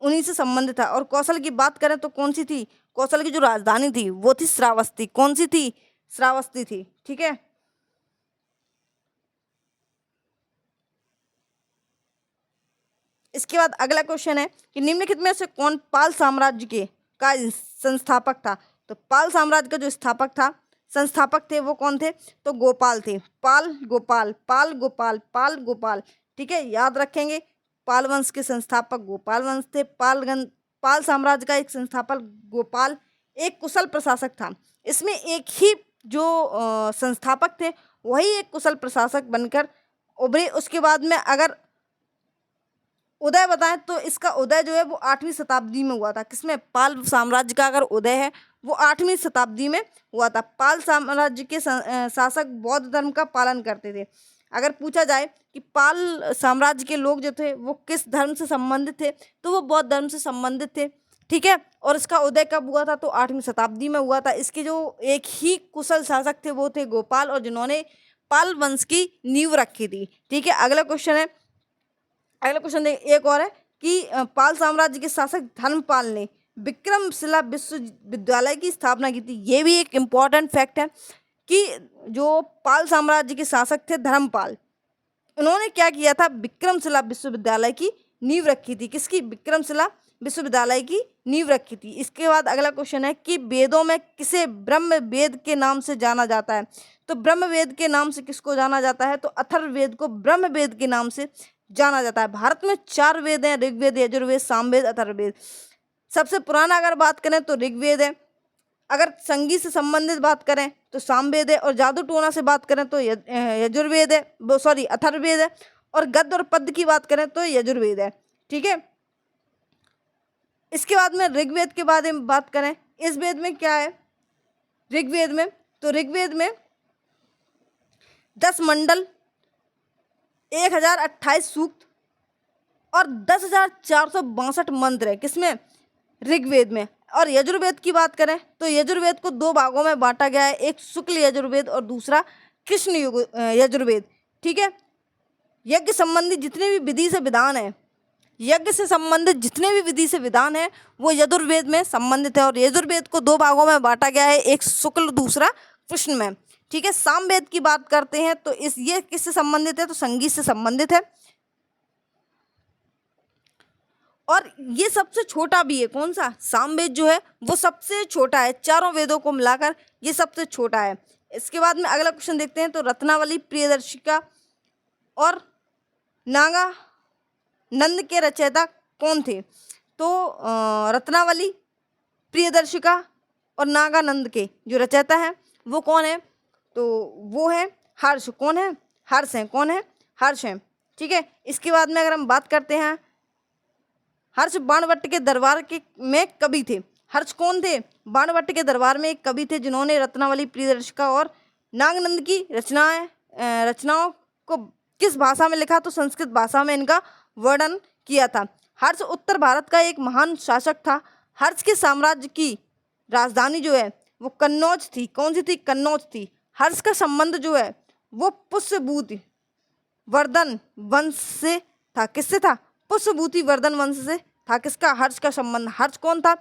उन्हीं से संबंधित था। और कौशल की बात करें तो कौन सी थी, कौशल की जो राजधानी थी वो थी श्रावस्ती। कौन सी थी, श्रावस्ती थी। ठीक है, इसके बाद अगला क्वेश्चन है कि निम्नलिखित में से कौन पाल साम्राज्य के का संस्थापक था। तो पाल साम्राज्य का जो स्थापक था, संस्थापक थे, वो कौन थे, तो गोपाल थे। पाल गोपाल, पाल गोपाल, पाल गोपाल। ठीक है, याद रखेंगे, पाल वंश के संस्थापक गोपाल वंश थे। पाल साम्राज्य का एक संस्थापक गोपाल एक कुशल प्रशासक था। इसमें एक ही जो संस्थापक थे वही एक कुशल प्रशासक बनकर उभरे। उसके बाद में अगर उदय बताएं तो इसका उदय जो है वो 8वीं शताब्दी में हुआ था। किसमें, पाल साम्राज्य का अगर उदय है वो 8वीं शताब्दी में हुआ था। पाल साम्राज्य के शासक बौद्ध धर्म का पालन करते थे। अगर पूछा जाए कि पाल साम्राज्य के लोग जो थे वो किस धर्म से संबंधित थे, तो वो बौद्ध धर्म से संबंधित थे। ठीक है, और इसका उदय कब हुआ था, तो 8वीं शताब्दी में हुआ था। इसके जो एक ही कुशल शासक थे वो थे गोपाल, और जिन्होंने पाल वंश की नींव रखी थी। ठीक है, अगला क्वेश्चन है, अगला क्वेश्चन एक और है कि पाल साम्राज्य के शासक धर्मपाल ने विक्रमशिला विश्वविद्यालय की स्थापना की थी। ये भी एक इम्पॉर्टेंट फैक्ट है कि जो पाल साम्राज्य के शासक थे धर्मपाल, उन्होंने क्या किया था, विक्रमशिला विश्वविद्यालय की नींव रखी थी। किसकी, विक्रमशिला विश्वविद्यालय की नींव रखी थी। इसके बाद अगला क्वेश्चन है कि वेदों में किसे ब्रह्म वेद के नाम से जाना जाता है। तो ब्रह्म वेद के नाम से किसको जाना जाता है, तो अथर्ववेद को ब्रह्म वेद के नाम से जाना जाता है। भारत में 4 वेद हैं, ऋग्वेद, यजुर्वेद, सामवेद, अथर्ववेद। सबसे पुराना अगर बात करें तो ऋग्वेद है। अगर संगीत से संबंधित बात करें तो सामवेद है, और जादू टोना से बात करें तो यजुर्वेद है, वो सॉरी अथर्ववेद है, और गद्य और पद्य की बात करें तो यजुर्वेद है। ठीक है, इसके बाद में ऋग्वेद के बारे में बात करें, इस वेद में क्या है ऋग्वेद में, तो ऋग्वेद में 10 मंडल, 1028 सूक्त और 10,462 मंत्र है। किसमें, ऋग्वेद में। और यजुर्वेद की बात करें तो यजुर्वेद को 2 भागों में बांटा गया है, एक शुक्ल यजुर्वेद और दूसरा कृष्ण यजुर्वेद। ठीक है, यज्ञ संबंधी जितने भी विधि से विधान है, यज्ञ से संबंधित जितने भी विधि से विधान है वो यजुर्वेद में संबंधित है। और यजुर्वेद को 2 भागों में बांटा गया है, एक शुक्ल दूसरा कृष्ण में। ठीक है, सामवेद की बात करते हैं तो ये किससे संबंधित है, तो संगीत से संबंधित है। और ये सबसे छोटा भी है। कौन सा? सामवेद जो है वो सबसे छोटा है, चारों वेदों को मिलाकर ये सबसे छोटा है। इसके बाद में अगला क्वेश्चन देखते हैं। तो रत्नावली प्रियदर्शिका और नागा नंद के रचयिता कौन थे? तो रत्नावली प्रियदर्शिका और नागानंद के जो रचयिता हैं वो कौन है? तो वो है हर्ष। कौन है? हर्ष हैं। कौन है? हर्ष हैं। ठीक है। इसके बाद में अगर हम बात करते हैं, हर्ष बाणभट्ट के दरबार के में कवि थे। हर्ष कौन थे? बाणभट्ट के दरबार में एक कवि थे जिन्होंने रत्नावली प्रियदर्शिका और नागानंद की रचनाओं को किस भाषा में लिखा? तो संस्कृत भाषा में इनका वर्णन किया था। हर्ष उत्तर भारत का एक महान शासक था। हर्ष के साम्राज्य की राजधानी जो है वो कन्नौज थी। कौन सी थी? कन्नौज थी। हर्ष का संबंध जो है वो पुष्यभूति वर्धन वंश से था। किससे था? पुष्यभूति वर्धन वंश से था। किसका? हर्ष का संबंध। हर्ष कौन था?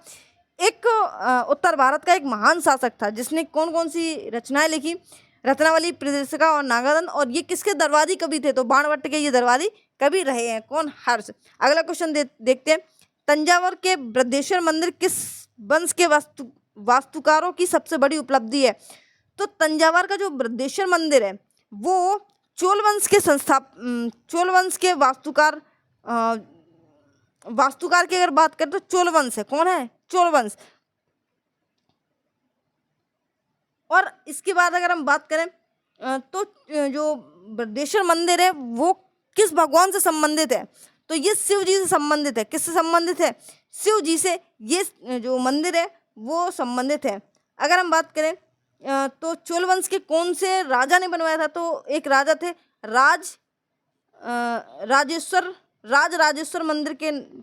एक उत्तर भारत का एक महान शासक था जिसने कौन कौन सी रचनाएं लिखी? रत्नावली प्रियदर्शिका और नागानंद। और ये किसके दरबारी कवि थे? तो बाणभट्ट के ये दरबारी कवि रहे हैं। कौन? हर्ष। अगला क्वेश्चन देखते हैं। तंजावुर के बृहदेश्वर मंदिर किस वंश के वास्तुकारों की सबसे बड़ी उपलब्धि है? तो तंजावुर का जो बृहदेश्वर मंदिर है वो चोल वंश के वास्तुकार की अगर बात करें तो चोल वंश है। कौन है? चोल वंश। और इसके बाद अगर हम बात करें तो जो बृहदेश्वर मंदिर है वो किस भगवान से संबंधित है? तो ये शिव जी से संबंधित है। किससे संबंधित है? शिव जी से ये जो मंदिर है वो संबंधित है। अगर हम बात करें तो चोल वंश के कौन से राजा ने बनवाया था? तो एक राजा थे राजराजेश्वर मंदिर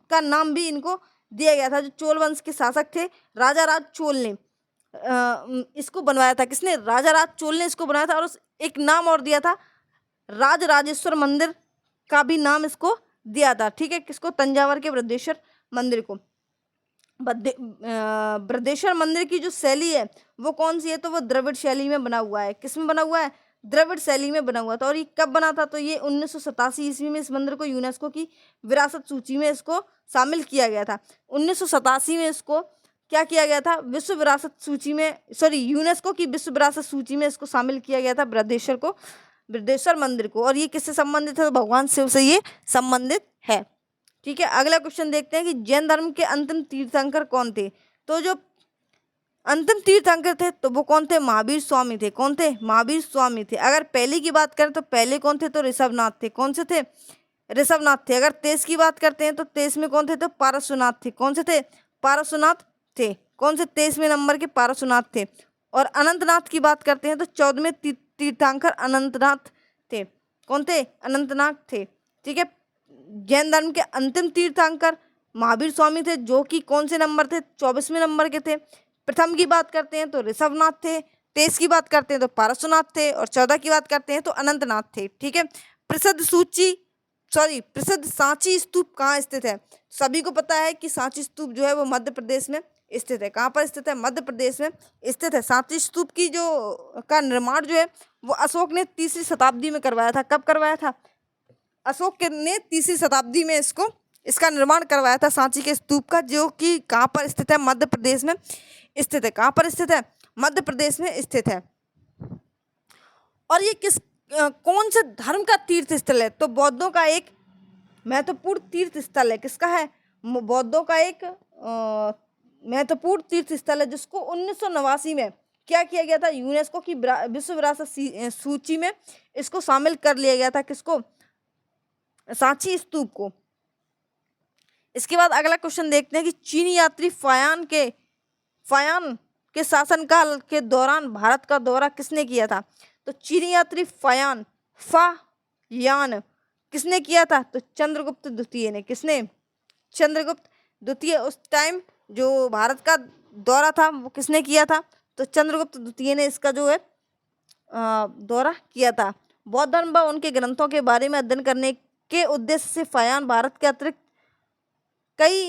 का नाम भी इनको दिया गया था। जो चोल वंश के शासक थे राजा राज चोल ने इसको बनवाया था। किसने? राजा राज चोल ने इसको बनाया था। और एक नाम और दिया था, राजराजेश्वर मंदिर का भी नाम इसको दिया था। ठीक है। किसको? तंजावुर के बृहदेश्वर मंदिर को। बृहदेश्वर मंदिर की जो शैली है वो कौन सी है? तो वो द्रविड़ शैली में बना हुआ है। किस में बना हुआ है? द्रविड़ शैली में बना हुआ था। और ये कब बना था? तो ये 1987 ईस्वी में इस मंदिर को यूनेस्को की विरासत सूची में इसको शामिल किया गया था। 1987 में इसको क्या किया गया था? विश्व विरासत सूची में, यूनेस्को की विश्व विरासत सूची में इसको शामिल किया गया था बृहदेश्वर मंदिर को। और ये किससे संबंधित है? तो भगवान शिव से ये संबंधित है। ठीक है। अगला क्वेश्चन देखते हैं कि जैन धर्म के अंतिम तीर्थंकर कौन थे? तो जो अंतिम तीर्थंकर थे तो वो कौन थे? महावीर स्वामी थे। कौन थे? महावीर स्वामी थे। अगर पहले की बात करें तो पहले कौन थे? तो ऋषभनाथ थे। कौन से थे? ऋषभनाथ थे। अगर तेईस की बात करते हैं तो तेईस में कौन थे? तो पारसुनाथ थे। कौन से थे? पारसुनाथ थे। कौन से? 23वें नंबर के पारसुनाथ थे। और अनंतनाथ की बात करते हैं तो 14वें तीर्थंकर अनंतनाथ थे। कौन थे? अनंतनाथ थे। ठीक है। जैन धर्म के अंतिम तीर्थंकर महावीर स्वामी थे जो कि कौन से नंबर थे? 24वें नंबर के थे। प्रथम की बात करते हैं तो ऋषभनाथ थे। 23 की बात करते हैं तो पारसुनाथ थे। और 14 की बात करते हैं तो अनंतनाथ थे। ठीक है। प्रसिद्ध सांची स्तूप कहाँ स्थित है? सभी को पता है कि सांची स्तूप जो है वो मध्य प्रदेश में स्थित है। कहाँ पर स्थित है? मध्य प्रदेश में स्थित है। सांची स्तूप की का निर्माण जो है वो अशोक ने 3री शताब्दी में करवाया था। कब करवाया था? अशोक ने 3री शताब्दी में इसका निर्माण करवाया था, सांची के स्तूप का, जो कि कहाँ पर स्थित है? मध्य प्रदेश में स्थित है। कहाँ पर स्थित है? मध्य प्रदेश में स्थित है। और ये कौन से धर्म का तीर्थ स्थल है? तो बौद्धों का एक महत्वपूर्ण तीर्थ स्थल है। किसका है? बौद्धों का एक महत्वपूर्ण तीर्थ स्थल है जिसको 1989 में क्या किया गया था? यूनेस्को की विश्व विरासत सूची में इसको शामिल कर लिया गया था। किसको? सांची स्तूप को। इसके बाद अगला क्वेश्चन देखते हैं कि चीनी यात्री फायान के शासनकाल के दौरान भारत का दौरा किसने किया था? तो चीनी यात्री फायान किसने किया था? तो चंद्रगुप्त द्वितीय ने। किसने? चंद्रगुप्त द्वितीय। उस टाइम जो भारत का दौरा था वो किसने किया था? तो चंद्रगुप्त द्वितीय ने इसका जो है दौरा किया था। बौद्ध धर्म व उनके ग्रंथों के बारे में अध्ययन करने के उद्देश्य से फायान भारत के अतिरिक्त कई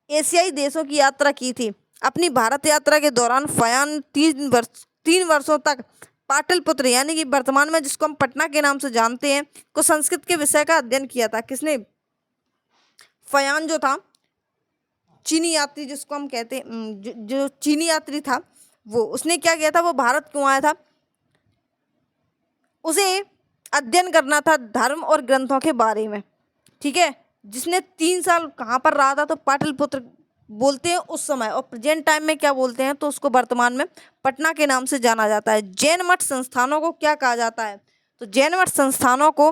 एशियाई देशों की यात्रा की थी। अपनी भारत यात्रा के दौरान फायान 3 वर्षों तक पाटलिपुत्र यानी कि वर्तमान में जिसको हम पटना के नाम से जानते हैं को संस्कृत के विषय का अध्ययन किया था। किसने? फायान जो था चीनी यात्री जिसको हम कहते हैं, जो चीनी यात्री था वो, उसने क्या किया था, वो भारत क्यों आया था, उसे अध्ययन करना था धर्म और ग्रंथों के बारे में, ठीक है। जिसने 3 साल कहाँ पर रहा था, तो पाटलिपुत्र बोलते हैं उस समय, और प्रेजेंट टाइम में क्या बोलते हैं, तो उसको वर्तमान में पटना के नाम से जाना जाता है। जैन मठ संस्थानों को क्या कहा जाता है, तो जैन मठ संस्थानों को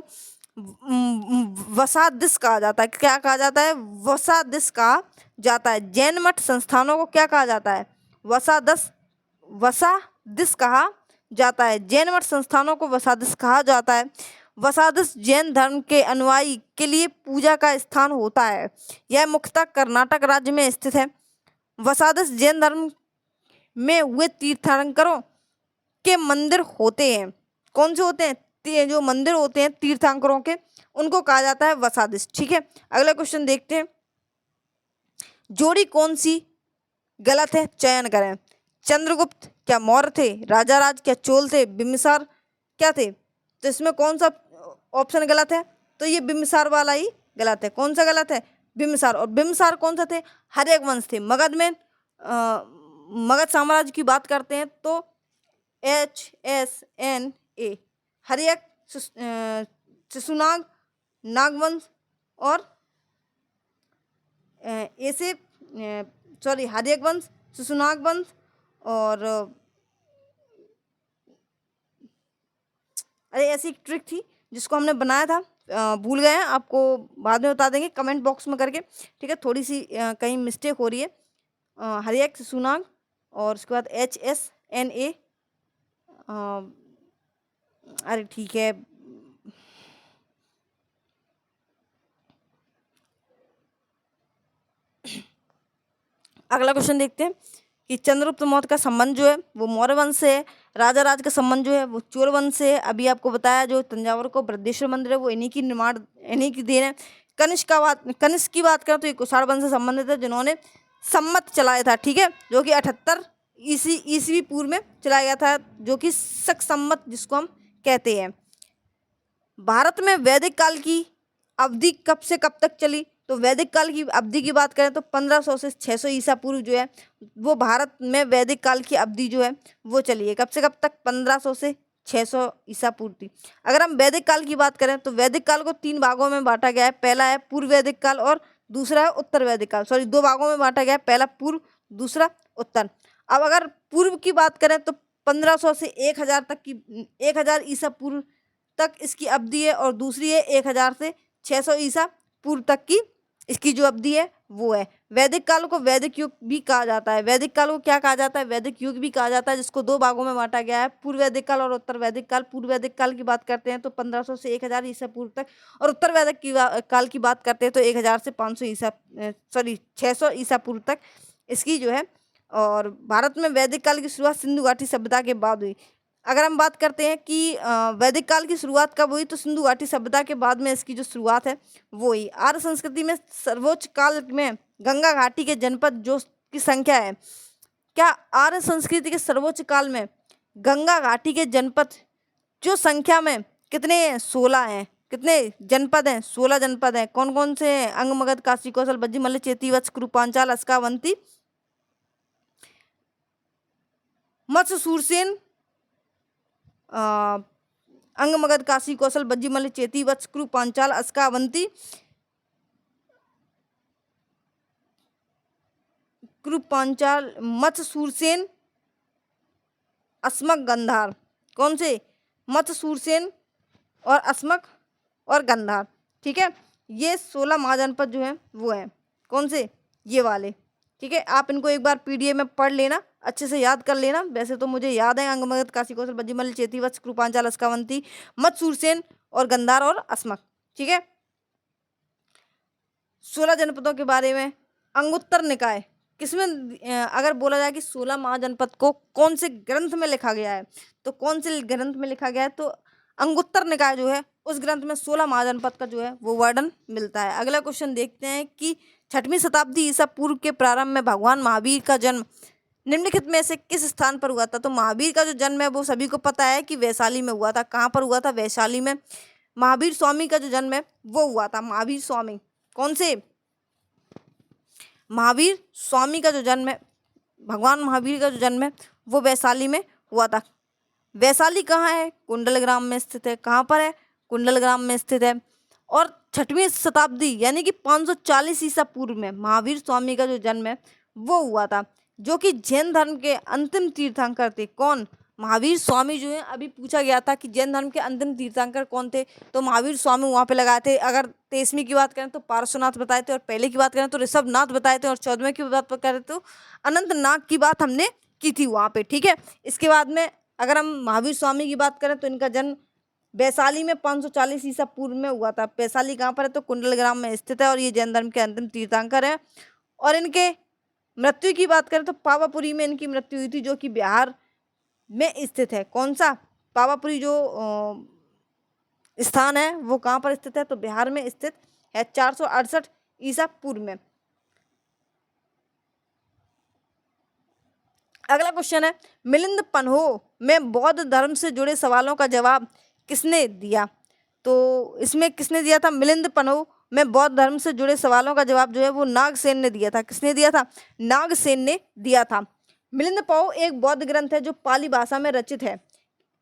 वसादिस कहा जाता है। क्या कहा जाता है, वसादिस कहा जाता है। जैन मठ संस्थानों को क्या कहा जाता है, वसादिस कहा जाता है। जैन मठ संस्थानों को वसादिस कहा जाता है। वसादिस जैन धर्म के अनुयायी के लिए पूजा का स्थान होता है। यह मुख्यतः कर्नाटक राज्य में स्थित है। वसादिस जैन धर्म में हुए तीर्थंकरों के मंदिर होते हैं। कौन से होते हैं, जो मंदिर होते हैं तीर्थंकरों के, उनको कहा जाता है वसादिस, ठीक है। अगला क्वेश्चन देखते हैं, जोड़ी कौन सी गलत है, चयन करें। चंद्रगुप्त क्या मौर्य थे, राजाराज क्या चोल थे, बिम्बिसार क्या थे, तो इसमें कौन सा ऑप्शन गलत है, तो ये बिम्बिसार वाला ही गलत है। कौन सा गलत है, बिम्बिसार। और बिम्बिसार कौन सा थे, हर्यक वंश थे। मगध में मगध साम्राज्य की बात करते हैं तो HSNA, हर्यक, शिशुनाग, नागवंश, और ऐसे सॉरी हर्यक वंश, शिशुनाग वंश, और अरे ऐसी एक ट्रिक थी जिसको हमने बनाया था, भूल गए हैं, आपको बाद में बता देंगे कमेंट बॉक्स में करके, ठीक है। थोड़ी सी कहीं मिस्टेक हो रही है। हर्यक, शिशुनाग, और उसके बाद HSNA, अरे ठीक है। अगला क्वेश्चन देखते हैं कि चंद्रगुप्त मौर्य का संबंध जो है वो मौर्य वंश से है। राजा राज का संबंध जो है वो चोल वंश से है। अभी आपको बताया जो तंजावुर को बृहदेश्वर मंदिर है वो इन्हीं की निर्माण, इन्हीं की देन है। कनिष्क की बात करें तो ये कुषाण वंश से संबंधित है, जिन्होंने सम्मत चलाया था, ठीक है, जो कि 78 ईस्वी पूर्व में चलाया गया था, जो कि शक सम्मत जिसको हम कहते हैं। भारत में वैदिक काल की अवधि कब से कब तक चली, तो वैदिक काल की अवधि की बात करें तो 1500 से 600 ईसा पूर्व जो है वो भारत में वैदिक काल की अवधि जो है वो चली है। कब से कब तक, 1500 से 600 ईसा पूर्व थी। अगर हम वैदिक काल की बात करें तो वैदिक काल को 3 भागों में बांटा गया है। पहला है पूर्व वैदिक काल और दूसरा है उत्तर वैदिक काल। सॉरी, 2 भागों में बांटा गया है, पहला पूर्व, दूसरा उत्तर। अब अगर पूर्व की बात करें तो 1500 से 1000 तक की, 1000 ईसा पूर्व तक इसकी अवधि है, और दूसरी है 1000 से 600 ईसा पूर्व तक की इसकी जो अवधि है वो है। वैदिक काल को वैदिक युग भी कहा जाता है। वैदिक काल को क्या कहा जाता है, वैदिक युग भी कहा जाता है, जिसको 2 भागों में बांटा गया है, पूर्व वैदिक काल और उत्तर वैदिक काल। पूर्व वैदिक काल की बात करते हैं तो 1500 से 1000 ईसा पूर्व तक, और उत्तर वैदिक काल की बात करते हैं तो 1000 से 500 ईसा, सॉरी 600 ईसा पूर्व तक इसकी जो है। और भारत में वैदिक काल की शुरुआत सिंधु घाटी सभ्यता के बाद हुई। अगर हम बात करते हैं कि वैदिक काल की शुरुआत कब हुई, तो सिंधु घाटी सभ्यता के बाद में इसकी जो शुरुआत है वो हुई। आर्य संस्कृति में सर्वोच्च काल में गंगा घाटी के जनपद जो की संख्या है, क्या आर्य संस्कृति के सर्वोच्च काल में गंगा घाटी के जनपद जो संख्या में कितने हैं, 16 हैं। कितने जनपद हैं, 16 जनपद हैं। कौन कौन से हैं, अंग, मगध, काशी, कौशल, बज्जी, मल्ल, चेती, वत्स, कुरु, पांचाल, अस्का, अवंती, मत्स्य, सूरसेन, अंग, मगध, काशी, कौशल, बज्जी, मल्ल, चेती, वत्स, कुरु, पांचाल, अस्का, अवंती, कुरु, पांचाल, मत्स्य, सूरसेन, अस्मक, गंधार। कौन से, मत्स्य, सूरसेन और अस्मक और गंधार, ठीक है। ये 16 महाजनपद जो है वो है, कौन से, ये वाले, ठीक है। आप इनको एक बार PDF में पढ़ लेना, अच्छे से याद कर लेना। वैसे तो मुझे याद है, अंग, मगध, काशी, कौशल, बज्जी, मल्ल, चेती, वत्स, कुरु, पांचाल, अस्का, अवंती, मत्स्य, सूरसेन और गंधार और अस्मक, ठीक है। 16 जनपदों के बारे में। अंगुत्तर निकाय किसमें, अगर बोला जाए कि 16 महाजनपद को कौन से ग्रंथ में लिखा गया है, तो कौन से ग्रंथ में लिखा गया है, तो अंगुत्तर निकाय जो है उस ग्रंथ में 16 महाजनपद का जो है वो वर्णन मिलता है। अगला क्वेश्चन देखते हैं कि 6वीं शताब्दी ईसा पूर्व के प्रारंभ में भगवान महावीर का जन्म निम्नलिखित में से किस स्थान पर हुआ था। तो महावीर का जो जन्म है वो सभी को पता है कि वैशाली में हुआ था। कहाँ पर हुआ था, वैशाली में। महावीर स्वामी का जो जन्म है वो हुआ था, महावीर स्वामी, कौन से, महावीर स्वामी का जो जन्म है, भगवान महावीर का जो जन्म है वो वैशाली में हुआ था। वैशाली कहाँ है? कुंडलग्राम में स्थित है। कहाँ पर है? कुंडलग्राम में स्थित है। और 6वीं शताब्दी यानी कि 540 ईसा पूर्व में महावीर स्वामी का जो जन्म है वो हुआ था, जो कि जैन धर्म के अंतिम तीर्थंकर थे। कौन? महावीर स्वामी जो है, अभी पूछा गया था कि जैन धर्म के अंतिम तीर्थंकर कौन थे, तो महावीर स्वामी वहाँ पे लगाए थे। अगर 23वीं की बात करें तो पार्श्वनाथ बताए थे, और पहले की बात करें तो ऋषभनाथ बताए थे, और 14वें की बात करें तो अनंतनाग की बात हमने की थी वहाँ पे। ठीक है, इसके बाद में अगर हम महावीर स्वामी की बात करें तो इनका जन्म वैशाली में 540 ईसा पूर्व में हुआ था। वैशाली कहाँ पर है? तो कुंडलग्राम में स्थित है, और ये जैन धर्म के अंतिम तीर्थंकर है। और इनके मृत्यु की बात करें तो पावापुरी में इनकी मृत्यु हुई थी, जो कि बिहार में स्थित है। कौन सा? पावापुरी जो स्थान है वो कहाँ पर स्थित है? तो बिहार में स्थित है, 468 ईसा पूर्व में। अगला क्वेश्चन है, मिलिंद पन्हो में बौद्ध धर्म से जुड़े सवालों का जवाब किसने दिया? तो इसमें किसने दिया था? मिलिंद पन्हो में बौद्ध धर्म से जुड़े सवालों का जवाब जो है वो नागसेन ने दिया था। किसने दिया था? नागसेन ने दिया था। मिलिंद पन्हो एक बौद्ध ग्रंथ है जो पाली भाषा में रचित है।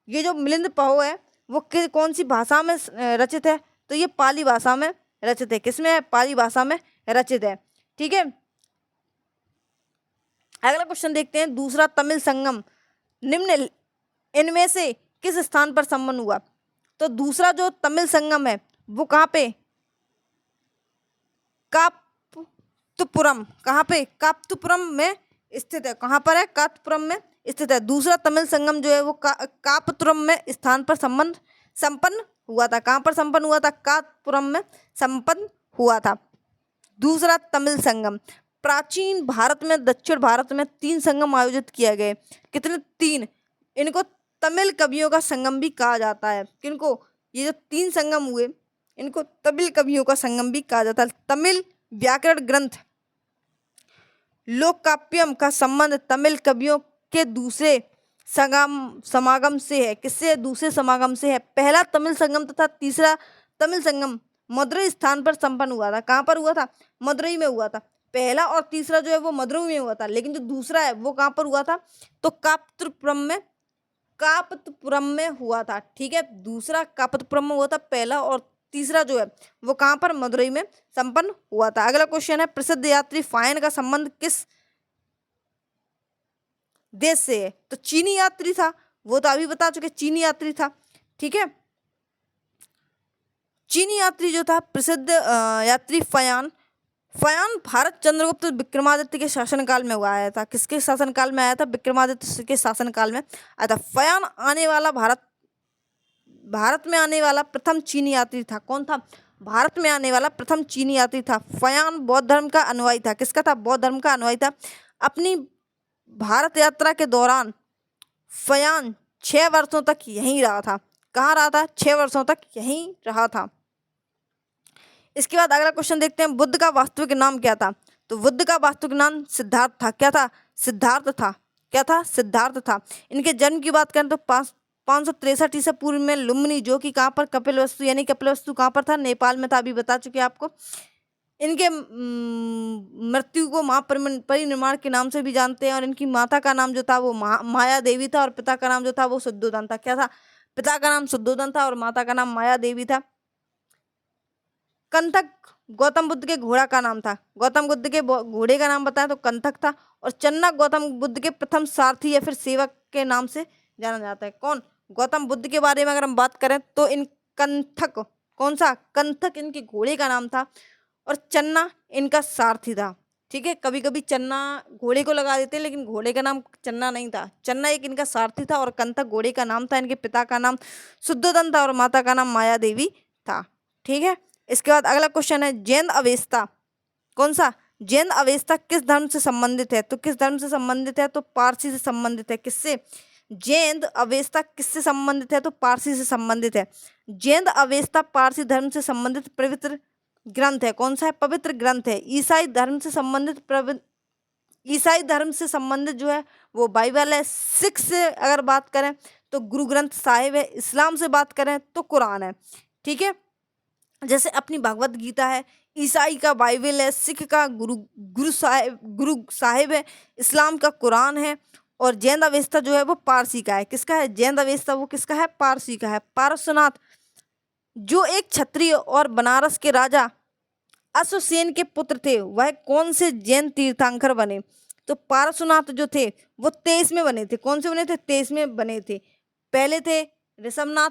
ये जो मिलिंद पन्हो है वो कौन सी भाषा में रचित है? तो ये पाली भाषा में रचित है। किसमें है? पाली भाषा में रचित है। ठीक है, अगला क्वेश्चन देखते हैं। दूसरा तमिल संगम निम्न इनमें से किस स्थान पर संपन्न हुआ? तो दूसरा जो तमिल संगम है वो कहाँ पे? काप्तपुरम। कहाँ पे? काप्तपुरम में स्थित है। कहाँ पर है? काप्तपुरम में स्थित है। दूसरा तमिल संगम जो है वो काप्तपुरम में स्थान पर संपन्न हुआ था। कहाँ पर संपन्न हुआ था? काप्तपुरम में संपन्न हुआ था दूसरा तमिल संगम। प्राचीन भारत में, दक्षिण भारत में 3 संगम आयोजित किए गए। कितने? 3। इनको तमिल कवियों का संगम भी कहा जाता है। किनको? ये जो 3 संगम हुए इनको तमिल कवियों का संगम भी कहा जाता है। तमिल व्याकरण ग्रंथ लोककाव्यम का संबंध तमिल कवियों के दूसरे समागम से है। किससे? दूसरे समागम से है। पहला तमिल संगम तथा तीसरा तमिल संगम मदुरई स्थान पर संपन्न हुआ था। कहाँ पर हुआ था? मदुरई में हुआ था। पहला और तीसरा जो है वो मदुरई में हुआ था, लेकिन जो दूसरा है वो कहाँ पर हुआ था? तो काप्तपुरम में हुआ था। ठीक है, दूसरा काप्तपुरम में हुआ था, पहला और तीसरा जो है वो कहाँ पर? मदुरई में संपन्न हुआ था। अगला क्वेश्चन है, प्रसिद्ध यात्री फायन का संबंध किस देश से है? तो चीनी यात्री था। वो तो अभी बता चुके, चीनी यात्री था। ठीक है, चीनी यात्री जो था प्रसिद्ध यात्री फयान भारत चंद्रगुप्त विक्रमादित्य के शासनकाल में हुआ आया था। किसके शासनकाल में आया था? विक्रमादित्य के शासनकाल में आया था। फयान भारत में आने वाला प्रथम चीनी यात्री था। कौन था? भारत में आने वाला प्रथम चीनी यात्री था। फयान बौद्ध धर्म का अनुयायी था। किसका था? बौद्ध धर्म का अनुयायी था। अपनी भारत यात्रा के दौरान फयान 6 वर्षों तक यहीं रहा था। कहाँ रहा था? 6 वर्षों तक यहीं रहा था। इसके बाद अगला क्वेश्चन देखते हैं, बुद्ध का वास्तविक नाम क्या था? तो बुद्ध का वास्तविक नाम सिद्धार्थ था। क्या था? सिद्धार्थ था। क्या था? सिद्धार्थ था। इनके जन्म की बात करें तो 563 ईसा पूर्व में लुम्बिनी, जो कि कहाँ पर? कपिलवस्तु, यानी कपिलवस्तु कहाँ पर था? नेपाल में था। अभी बता चुके आपको। इनके मृत्यु को महापरिनिर्वाण के नाम से भी जानते हैं, और इनकी माता का नाम जो था वो माया देवी था, और पिता का नाम जो था वो शुद्धोदन था। क्या था? पिता का नाम शुद्धोदन था और माता का नाम माया देवी था। कंथक गौतम बुद्ध के घोड़ा का नाम था। गौतम बुद्ध के घोड़े का नाम बताया तो कंथक था। और चन्ना गौतम बुद्ध के प्रथम सारथी या फिर सेवक के नाम से जाना जाता है। कौन? गौतम बुद्ध के बारे में अगर हम बात करें तो इन कंथक, कौन सा? कंथक इनके घोड़े का नाम था, और चन्ना इनका सारथी था। ठीक है, कभी कभी चन्ना घोड़े को लगा देते हैं, लेकिन घोड़े का नाम चन्ना नहीं था। चन्ना एक इनका सारथी था, और कंथक घोड़े का नाम था। इनके पिता का नाम शुद्धोदन था और माता का नाम माया देवी था। ठीक है, इसके बाद अगला क्वेश्चन है, जैन अवेस्ता। कौन सा? जैन अवेस्ता किस धर्म से संबंधित है? तो किस धर्म से संबंधित है? तो पारसी से संबंधित है। किससे? जैन अवेस्ता किससे संबंधित है? तो पारसी से संबंधित है। जैन अवेस्ता पारसी धर्म से संबंधित पवित्र ग्रंथ है। कौन सा है? पवित्र ग्रंथ है। ईसाई धर्म से संबंधित जो है वो बाइबल है। सिख से अगर बात करें तो गुरु ग्रंथ साहिब है। इस्लाम से बात करें तो कुरान है। ठीक है, जैसे अपनी भगवत गीता है, ईसाई का बाइबल है, सिख का गुरु साहिब है, इस्लाम का कुरान है, और जैन अवेस्ता जो है वो पारसी का है। किसका है? जैन अवेस्ता वो किसका है? पारसी का है। पारसनाथ जो एक क्षत्रिय और बनारस के राजा अश्वसेन के पुत्र थे, वह कौन से जैन तीर्थंकर बने? तो पारसनाथ जो थे वो 23 में बने थे। कौन से बने थे? 23 में बने थे। पहले थे ऋषभनाथ,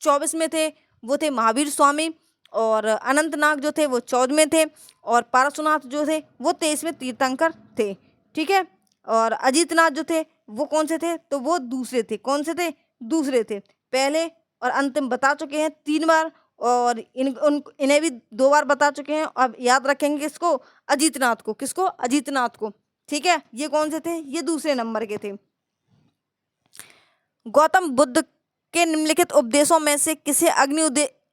24 में थे, वो थे महावीर स्वामी, और अनंतनाग जो थे वो 14 में थे, और पारसनाथ जो थे वो 23 में तीर्थंकर थे। ठीक है। और अजीतनाथ जो थे वो कौन से थे? तो वो दूसरे थे। कौन से थे? दूसरे थे। पहले और अंतिम बता चुके हैं 3 बार, और इन्हें भी 2 बार बता चुके हैं। अब याद रखेंगे किसको? अजीतनाथ को। किसको? अजीतनाथ को। ठीक है। ये कौन से थे? ये दूसरे नंबर के थे। गौतम बुद्ध के निम्नलिखित उपदेशों में से किसे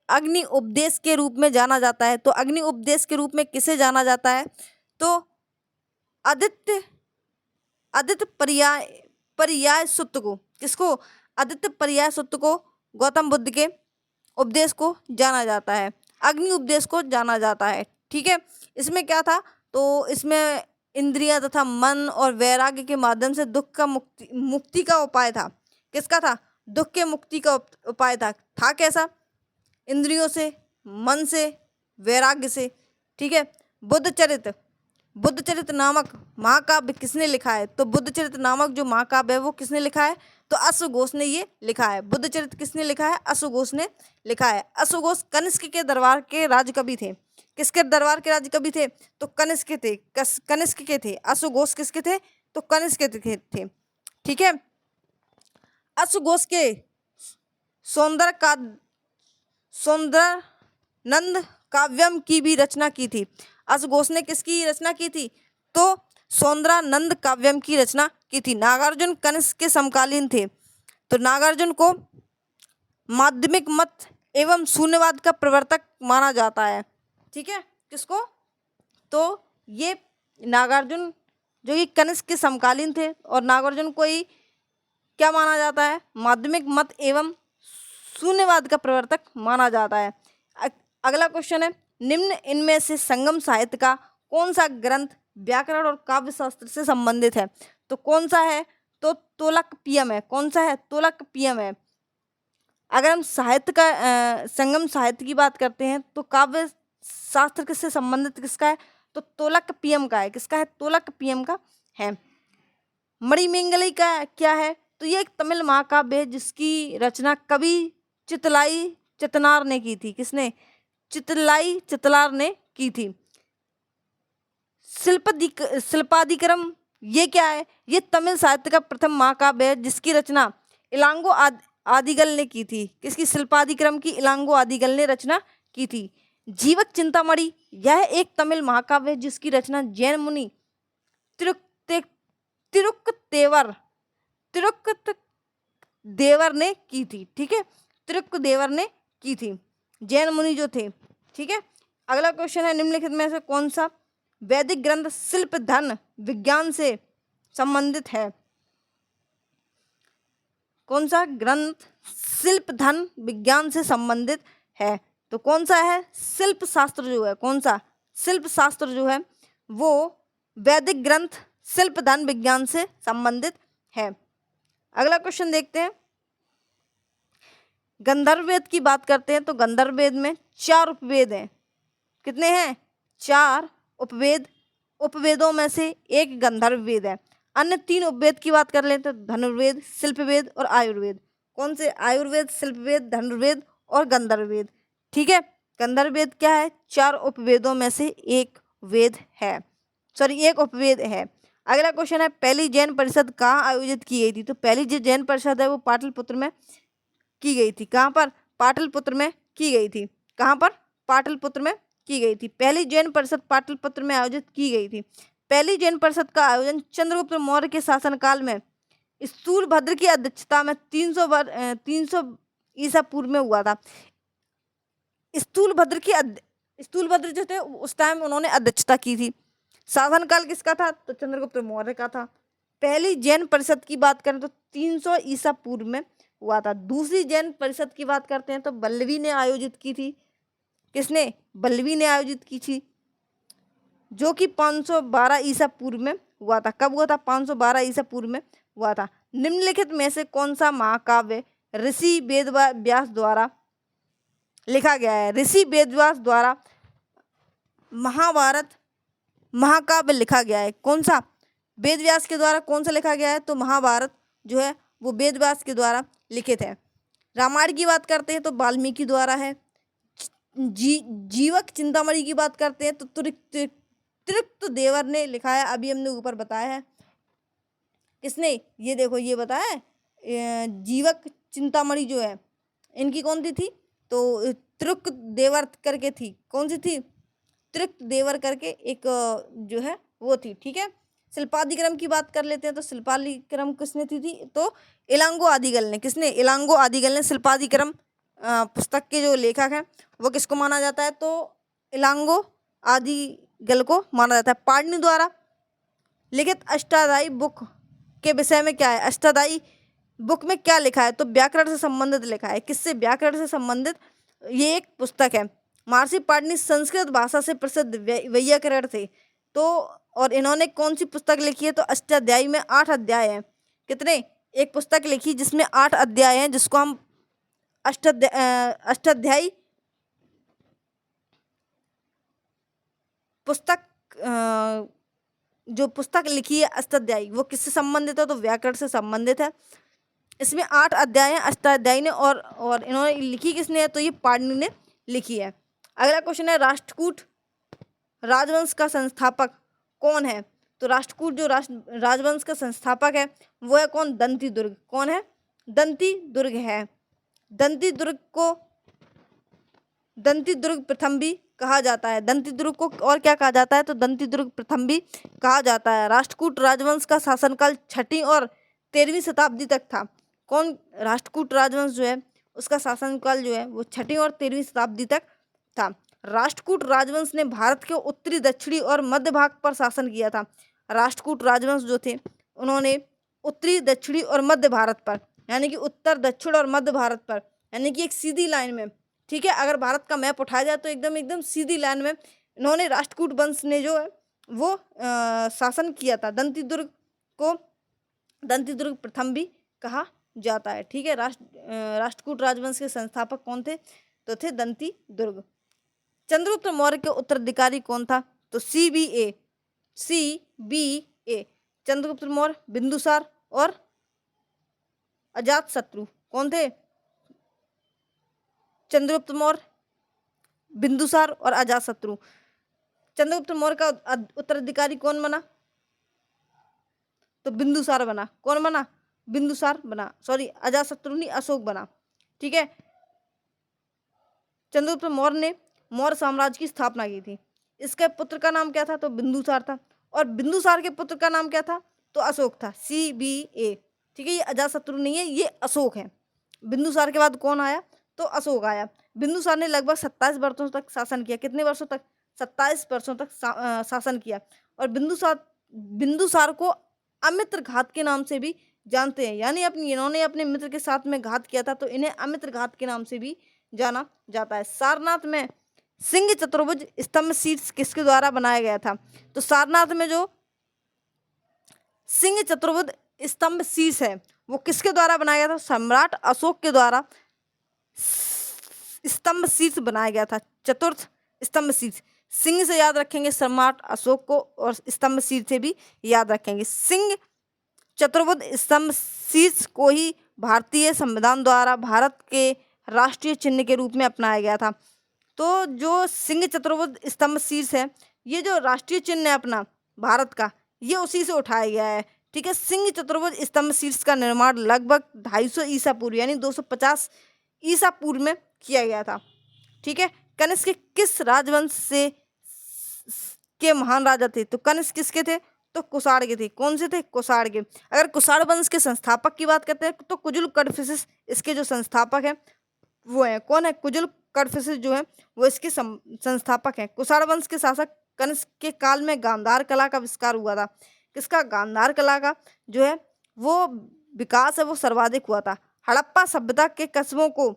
अग्नि उपदेश के रूप में जाना जाता है? तो अग्नि उपदेश के रूप में किसे जाना जाता है? तो आदित्य आदित्य पर्याय पर्याय सुत्त को। किसको? आदित्य पर्याय सुत्त को गौतम बुद्ध के उपदेश को जाना जाता है, अग्नि उपदेश को जाना जाता है। ठीक है। इसमें क्या था? तो इसमें इंद्रिय तथा मन और वैराग्य के माध्यम से दुख का मुक्ति का उपाय था। किसका था? दुख के मुक्ति का उपाय था कैसा? इंद्रियों से, मन से, वैराग्य से। ठीक है। बुद्धचरित नामक महाकाव्य किसने लिखा है? तो बुद्धचरित नामक जो महाकाव्य है वो किसने लिखा है? तो अश्वघोष ने ये लिखा है। बुद्धचरित किसने लिखा है? अश्वघोष ने लिखा है। अश्वघोष कनिष्क के दरबार के राजकवि थे। किसके दरबार के राजकवि थे? तो कनिष्क थे। कनिष्क के थे। अश्वघोष किसके थे? तो कनिष्क के थे। ठीक है। अश्वघोष के सौंदर्यानंद काव्यम की भी रचना की थी। अश्वघोष ने किसकी रचना की थी? तो सौंदर्यानंद काव्यम की रचना की थी। नागार्जुन कनिष्क के समकालीन थे। तो नागार्जुन को माध्यमिक मत एवं शून्यवाद का प्रवर्तक माना जाता है। ठीक है। किसको? तो ये नागार्जुन जो कि कनिष्क के समकालीन थे, और नागार्जुन को ही क्या माना जाता है? माध्यमिक मत एवं शून्यवाद का प्रवर्तक माना जाता है। अगला क्वेश्चन है, निम्न इनमें से संगम साहित्य का कौन सा ग्रंथ व्याकरण और काव्य शास्त्र से संबंधित है? तो कौन सा है? तो तोलकपियम है। कौन सा है? तोलकपियम है। अगर हम साहित्य का संगम साहित्य की बात करते हैं तो काव्य शास्त्र किससे संबंधित किसका है? तो तोलकपियम का है। किसका है? तोलकपियम का है। मणिमेंगलई का क्या है? तो ये एक तमिल महाकाव्य है जिसकी रचना कवि चितलाई चितनार ने की थी। किसने? चितलाई चितलार ने की थी। शिल्पाधिकरम ये क्या है? ये तमिल साहित्य का प्रथम महाकाव्य है जिसकी रचना इलांगो आदिगल ने की थी। किसकी? शिल्पाधिकरम की इलांगो आदिगल ने रचना की थी। जीवक चिंतामणि यह एक तमिल महाकाव्य है जिसकी रचना जैन मुनि तिरुक्देवर ने की थी। ठीक है। तिरुक्देवर ने की थी, जैन मुनि जो थे। ठीक है। अगला क्वेश्चन है, निम्नलिखित में से कौन सा वैदिक ग्रंथ शिल्प धन विज्ञान से संबंधित है? कौन सा ग्रंथ शिल्प धन विज्ञान से संबंधित है? तो कौन सा है? शिल्प शास्त्र जो है। कौन सा? शिल्प शास्त्र जो है वो वैदिक ग्रंथ शिल्प धन विज्ञान से संबंधित है। अगला क्वेश्चन देखते हैं, गंधर्व वेद की बात करते हैं तो गंधर्व वेद में 4 उपवेद हैं। कितने हैं? 4 उपवेद। उपवेदों में से एक गंधर्व वेद है। अन्य 3 उपवेद की बात कर लें तो धनुर्वेद, शिल्पवेद और आयुर्वेद। कौन से? आयुर्वेद, शिल्पवेद, धनुर्वेद और गंधर्व वेद। ठीक है। गंधर्व वेद क्या है? 4 उपवेदों में से एक वेद है, सॉरी एक उपवेद है। अगला क्वेश्चन है, पहली जैन परिषद कहाँ आयोजित की गई थी? तो पहली जो जैन परिषद है वो पाटलिपुत्र में की गई थी। कहाँ पर? पाटलिपुत्र में की गई थी। कहाँ पर? पाटलिपुत्र में की गई थी। पहली जैन परिषद पाटलिपुत्र में आयोजित की गई थी। पहली जैन परिषद का आयोजन चंद्रगुप्त मौर्य के शासनकाल में स्थूलभद्र की अध्यक्षता में 300 ईसा पूर्व में हुआ था। स्थूलभद्र जो थे उस टाइम उन्होंने अध्यक्षता की थी। शासनकाल किसका था? तो चंद्रगुप्त मौर्य का था। पहली जैन परिषद की बात करें तो 300 ईसा पूर्व में हुआ था। दूसरी जैन परिषद की बात करते हैं तो वल्लभी ने आयोजित की थी। किसने? बल्लवी ने आयोजित की थी, जो कि 512 ईसा पूर्व में हुआ था। कब हुआ था? 512 ईसा पूर्व में हुआ था। निम्नलिखित में से कौन सा महाकाव्य ऋषि वेदव्यास द्वारा लिखा गया है? ऋषि वेदव्यास द्वारा महाभारत महाकाव्य लिखा गया है। कौन सा? वेदव्यास के द्वारा कौन सा लिखा गया है? तो महाभारत जो है वो वेदव्यास के द्वारा लिखित है। रामायण की बात करते हैं तो वाल्मीकि द्वारा है। जीवक चिंतामणि की बात करते हैं तो तृप्त देवर ने लिखा है। अभी हमने ऊपर बताया है। किसने? ये देखो, ये बताया है, जीवक चिंतामणि जो है इनकी कौन सी थी? तो तृप्त देवर करके थी। कौन सी थी? तृप्त देवर करके एक जो है वो थी। ठीक है। शिल्पादिक्रम की बात कर लेते हैं तो शिल्पादिक्रम किसने थी? तो इलांगो आदिगल ने। किसने? इलांगो आदिगल ने शिल्पादिक्रम पुस्तक के जो लेखक हैं वो किसको माना जाता है? तो इलांगो आदिगल को माना जाता है। पाणिनि द्वारा लिखित अष्टाध्यायी बुक के विषय में क्या है? अष्टाध्यायी बुक में क्या लिखा है? तो व्याकरण से संबंधित लिखा है। किससे? व्याकरण से संबंधित ये एक पुस्तक है। महर्षि पाणिनि संस्कृत भाषा से प्रसिद्ध वैयाकरण थे। तो और इन्होंने कौन सी पुस्तक लिखी है? तो अष्टाध्यायी में 8 अध्याय हैं। कितने? एक पुस्तक लिखी जिसमें 8 अध्याय हैं, जिसको हम अष्टाध्यायी पुस्तक जो पुस्तक लिखी है अष्टाध्यायी, वो किससे संबंधित है? तो व्याकरण से संबंधित है। इसमें 8 अध्याय हैं अष्टाध्यायी ने, और इन्होंने लिखी किसने है? तो ये पाणिनि ने लिखी है। अगला क्वेश्चन है, राष्ट्रकूट राजवंश का संस्थापक कौन है? तो राष्ट्रकूट जो राजवंश का संस्थापक है वो है कौन? दंती दुर्ग। कौन है? दंती दुर्ग है। दंती दुर्ग को दंती दुर्ग प्रथम भी कहा जाता है। दंती दुर्ग को और क्या कहा जाता है? तो दंती दुर्ग प्रथम भी कहा जाता है। राष्ट्रकूट राजवंश का शासनकाल 6वीं और 13वीं शताब्दी तक था। कौन? राष्ट्रकूट राजवंश जो है उसका शासनकाल जो है वो 6वीं और 13वीं शताब्दी तक था। राष्ट्रकूट राजवंश ने भारत के उत्तरी, दक्षिणी और मध्य भाग पर शासन किया था। राष्ट्रकूट राजवंश जो थे उन्होंने उत्तरी, दक्षिणी और मध्य भारत पर, यानी कि उत्तर, दक्षिण और मध्य भारत पर, यानी कि एक सीधी लाइन में, ठीक है, अगर भारत का मैप उठाया जाए तो एकदम सीधी लाइन में इन्होंने राष्ट्रकूट वंश ने जो है वो शासन किया था। दंती दुर्ग को दंती दुर्ग प्रथम भी कहा जाता है। ठीक है। राष्ट्रकूट राजवंश के संस्थापक कौन थे? तो थे दंती दुर्ग। चंद्रगुप्त मौर्य के उत्तराधिकारी कौन था? तो CBA चंद्रगुप्त मौर्य, बिंदुसार और अजातशत्रु। कौन थे? चंद्रगुप्त मौर्य, बिंदुसार और अजातशत्रु। चंद्रगुप्त मौर्य का उत्तराधिकारी कौन बना? तो बिंदुसार बना। कौन बना? बिंदुसार बना। सॉरी, अजातशत्रु नहीं, अशोक बना। ठीक है। चंद्रगुप्त मौर्य ने मौर्य साम्राज्य की स्थापना की थी। इसके पुत्र का नाम क्या था? तो बिंदुसार था। और बिंदुसार के पुत्र का नाम क्या था? तो अशोक था। CBA। ठीक है। ये अजातशत्रु नहीं है, ये अशोक है। बिंदुसार के बाद कौन आया? तो अशोक आया। बिंदुसार ने लगभग 27 वर्षों तक शासन किया। कितने वर्षों तक? 27 वर्षों तक शासन किया। और बिंदुसार को अमित्र घात के नाम से भी जानते हैं, यानी इन्होंने अपने मित्र के साथ में घात किया था, तो इन्हें अमित्र घात के नाम से भी जाना जाता है। सारनाथ में सिंह चतुर्भुज स्तंभ शीर्ष किसके द्वारा बनाया गया था? तो सारनाथ में जो सिंह चतुर्भुज स्तंभ शीर्ष है वो किसके द्वारा बनाया गया था? सम्राट अशोक के द्वारा स्तंभ शीर्ष बनाया गया था। चतुर्थ स्तंभ शीर्ष, सिंह से याद रखेंगे सम्राट अशोक को, और स्तंभ शीर्ष से भी याद रखेंगे। सिंह चतुर्भुज स्तंभ शीर्ष को ही भारतीय संविधान द्वारा भारत के राष्ट्रीय चिन्ह के रूप में अपनाया गया था। तो जो सिंह चतुर्भुज स्तंभ शीर्ष है, ये जो राष्ट्रीय चिन्ह है अपना भारत का, ये उसी से उठाया गया है। ठीक है। सिंह चतुर्भुज स्तंभ शीर्ष का निर्माण लगभग 250 ईसा पूर्व यानी 250 ईसा पूर्व में किया गया था। ठीक है। कनिष्क किस राजवंश से के महान राजा थे? तो कनिष्क किसके थे? तो कुषाण के थे। कौन से थे? कुषाण के। अगर कुषाण वंश के संस्थापक की बात करते हैं तो कुजुल कड़फिसेस इसके जो संस्थापक हैं वो है। कौन है? कुजुल कड़फिसेस जो है वो इसके संस्थापक हैं। कुषाण वंश के शासक कनिष्क के काल में गांधार कला का आविष्कार हुआ था। किसका? गांधार कला का जो है वो विकास है वो सर्वाधिक हुआ था। हड़प्पा सभ्यता के कस्बों को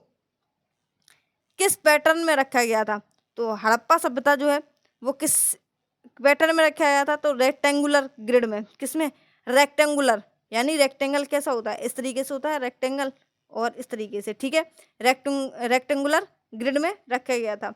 किस पैटर्न में रखा गया था? तो हड़प्पा सभ्यता जो है वो किस पैटर्न में रखा गया था? तो रेक्टेंगुलर ग्रिड में। किसमें? रेक्टेंगुलर, यानी रेक्टेंगल कैसा होता है? इस तरीके से होता है रेक्टेंगल, और इस तरीके से, ठीक है, रेक्टेंगुलर ग्रिड में रखा गया था।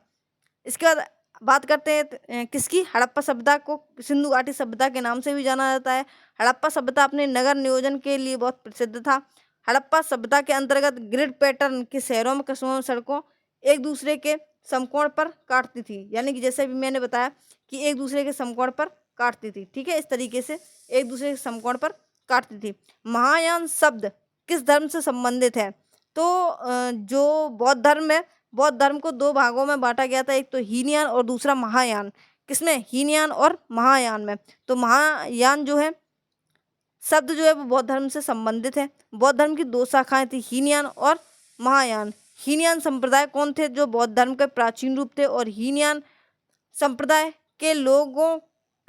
इसके बाद बात करते हैं किसकी? हड़प्पा सभ्यता को सिंधु घाटी सभ्यता के नाम से भी जाना जाता है। हड़प्पा सभ्यता अपने नगर नियोजन के लिए बहुत प्रसिद्ध था। हड़प्पा सभ्यता के अंतर्गत ग्रिड पैटर्न के शहरों में, कस्बों में सड़कों एक दूसरे के समकोण पर काटती थी, यानी कि जैसे भी मैंने बताया कि एक दूसरे के समकोण पर काटती थी, ठीक है, इस तरीके से एक दूसरे के समकोण पर काटती थी। महायान शब्द किस धर्म से संबंधित है? तो जो बौद्ध धर्म है, बौद्ध धर्म को दो भागों में बांटा गया था, एक तो हीनयान और दूसरा महायान। किसमें? हीनयान और महायान में। तो महायान जो है शब्द जो है वो बौद्ध धर्म से संबंधित है। बौद्ध धर्म की दो शाखाएं थी, हीनयान और महायान। हीनयान संप्रदाय कौन थे? जो बौद्ध धर्म के प्राचीन रूप थे, और हीनयान संप्रदाय के लोगों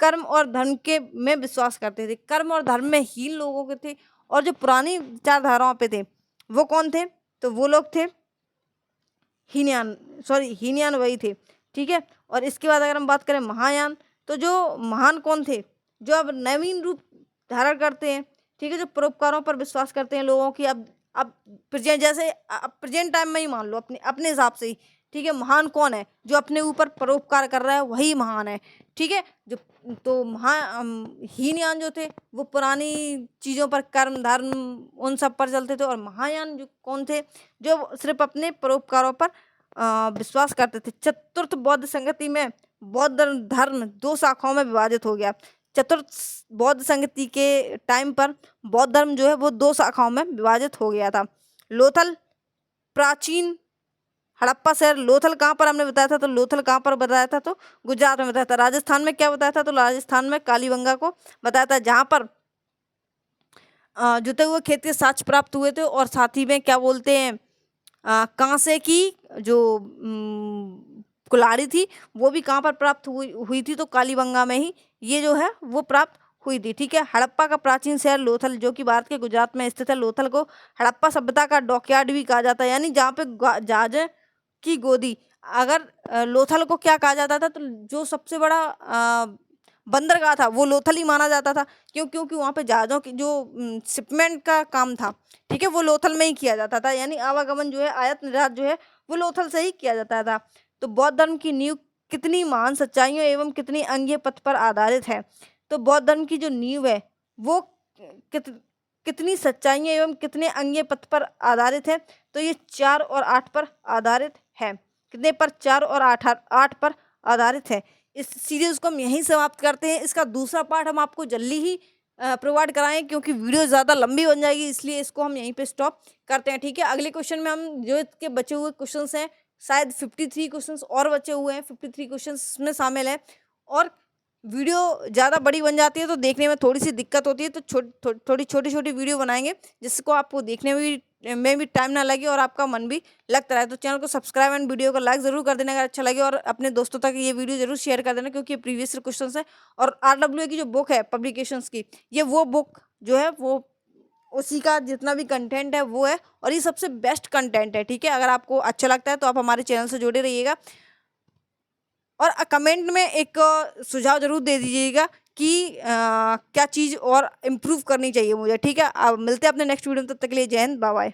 कर्म और धर्म के में विश्वास करते थे। कर्म और धर्म में हीन लोगों के थे, और जो पुरानी विचारधाराओं पे थे वो कौन थे? तो वो लोग थे हीनयान वही थे, ठीक है। और इसके बाद अगर हम बात करें महायान, तो जो महान कौन थे? जो अब नवीन रूप धारण करते हैं, ठीक है, जो परोपकारों पर विश्वास करते हैं लोगों की। अब प्रेजेंट, जैसे अब प्रेजेंट टाइम में ही मान लो, अपने अपने हिसाब से ही, ठीक है, महान कौन है? जो अपने ऊपर परोपकार कर रहा है वही महान है, ठीक है। जो तो हीनयान जो थे वो पुरानी चीज़ों पर, कर्म धर्म उन सब पर चलते थे, और महायान जो कौन थे? जो सिर्फ अपने परोपकारों पर विश्वास करते थे। चतुर्थ बौद्ध संगति में बौद्ध धर्म दो शाखाओं में विभाजित हो गया। चतुर्थ बौद्ध संगति के टाइम पर बौद्ध धर्म जो है वो दो शाखाओं में विभाजित हो गया था। लोथल, प्राचीन हड़प्पा शहर लोथल कहाँ पर हमने बताया था? तो लोथल कहाँ पर बताया था? तो गुजरात में बताया था। राजस्थान में क्या बताया था? तो राजस्थान में कालीबंगा को बताया था, जहाँ पर जुते हुए खेत के साक्ष्य प्राप्त हुए थे, और साथ ही में क्या बोलते हैं, कांसे की जो कुल्हाड़ी थी वो भी कहाँ पर प्राप्त हुई थी? तो कालीबंगा में ही ये जो है वो प्राप्त हुई थी, ठीक है। हड़प्पा का प्राचीन शहर लोथल, जो कि भारत के गुजरात में स्थित है। लोथल को हड़प्पा सभ्यता का डॉकयार्ड भी कहा जाता है, यानी जहाँ पे जहाज की गोदी। अगर लोथल को क्या कहा जाता था? तो जो सबसे बड़ा बंदरगाह था वो लोथल ही माना जाता था। क्यों? क्योंकि वहाँ पे जहाज़ों की जो शिपमेंट का काम था, ठीक है, वो लोथल में ही किया जाता था, यानी आवागमन जो है, आयात निर्यात जो है वो लोथल से ही किया जाता था। तो बौद्ध धर्म की नींव कितनी महान सच्चाइयों एवं कितनी अंगीय पथ पर आधारित है? तो बौद्ध धर्म की जो नींव है वो कितनी सच्चाइयों एवं कितने अंगीय पथ पर आधारित है? तो ये 4 और 8 पर आधारित है। कितने पर? 4 और 8 पर आधारित है। इस सीरीज को हम यहीं समाप्त करते हैं। इसका दूसरा पार्ट हम आपको जल्दी ही प्रोवाइड कराएं, क्योंकि वीडियो ज़्यादा लंबी बन जाएगी, इसलिए इसको हम यहीं पे स्टॉप करते हैं, ठीक है। अगले क्वेश्चन में हम जो इसके बचे हुए क्वेश्चंस हैं, शायद 53 क्वेश्चंस और बचे हुए हैं, 53 क्वेश्चंस में शामिल हैं, और वीडियो ज़्यादा बड़ी बन जाती है तो देखने में थोड़ी सी दिक्कत होती है। तो थोड़ी छोटी छोटी वीडियो बनाएंगे जिसको आपको देखने में भी टाइम ना लगे और आपका मन भी लगता रहे। तो चैनल को सब्सक्राइब एंड वीडियो को लाइक ज़रूर कर देना अगर अच्छा लगे, और अपने दोस्तों तक ये वीडियो जरूर शेयर कर देना, क्योंकि ये प्रीवियस क्वेश्चन है। और RWA की जो बुक है पब्लिकेशंस की, ये वो बुक जो है वो उसी का जितना भी कंटेंट है वो है, और ये सबसे बेस्ट कंटेंट है, ठीक है। अगर आपको अच्छा लगता है तो आप हमारे चैनल से जुड़े रहिएगा, और कमेंट में एक सुझाव जरूर दे दीजिएगा कि क्या चीज़ और इम्प्रूव करनी चाहिए मुझे, ठीक है। अब मिलते हैं अपने नेक्स्ट वीडियो में, तब तक के लिए जय हिंद, बाय बाय।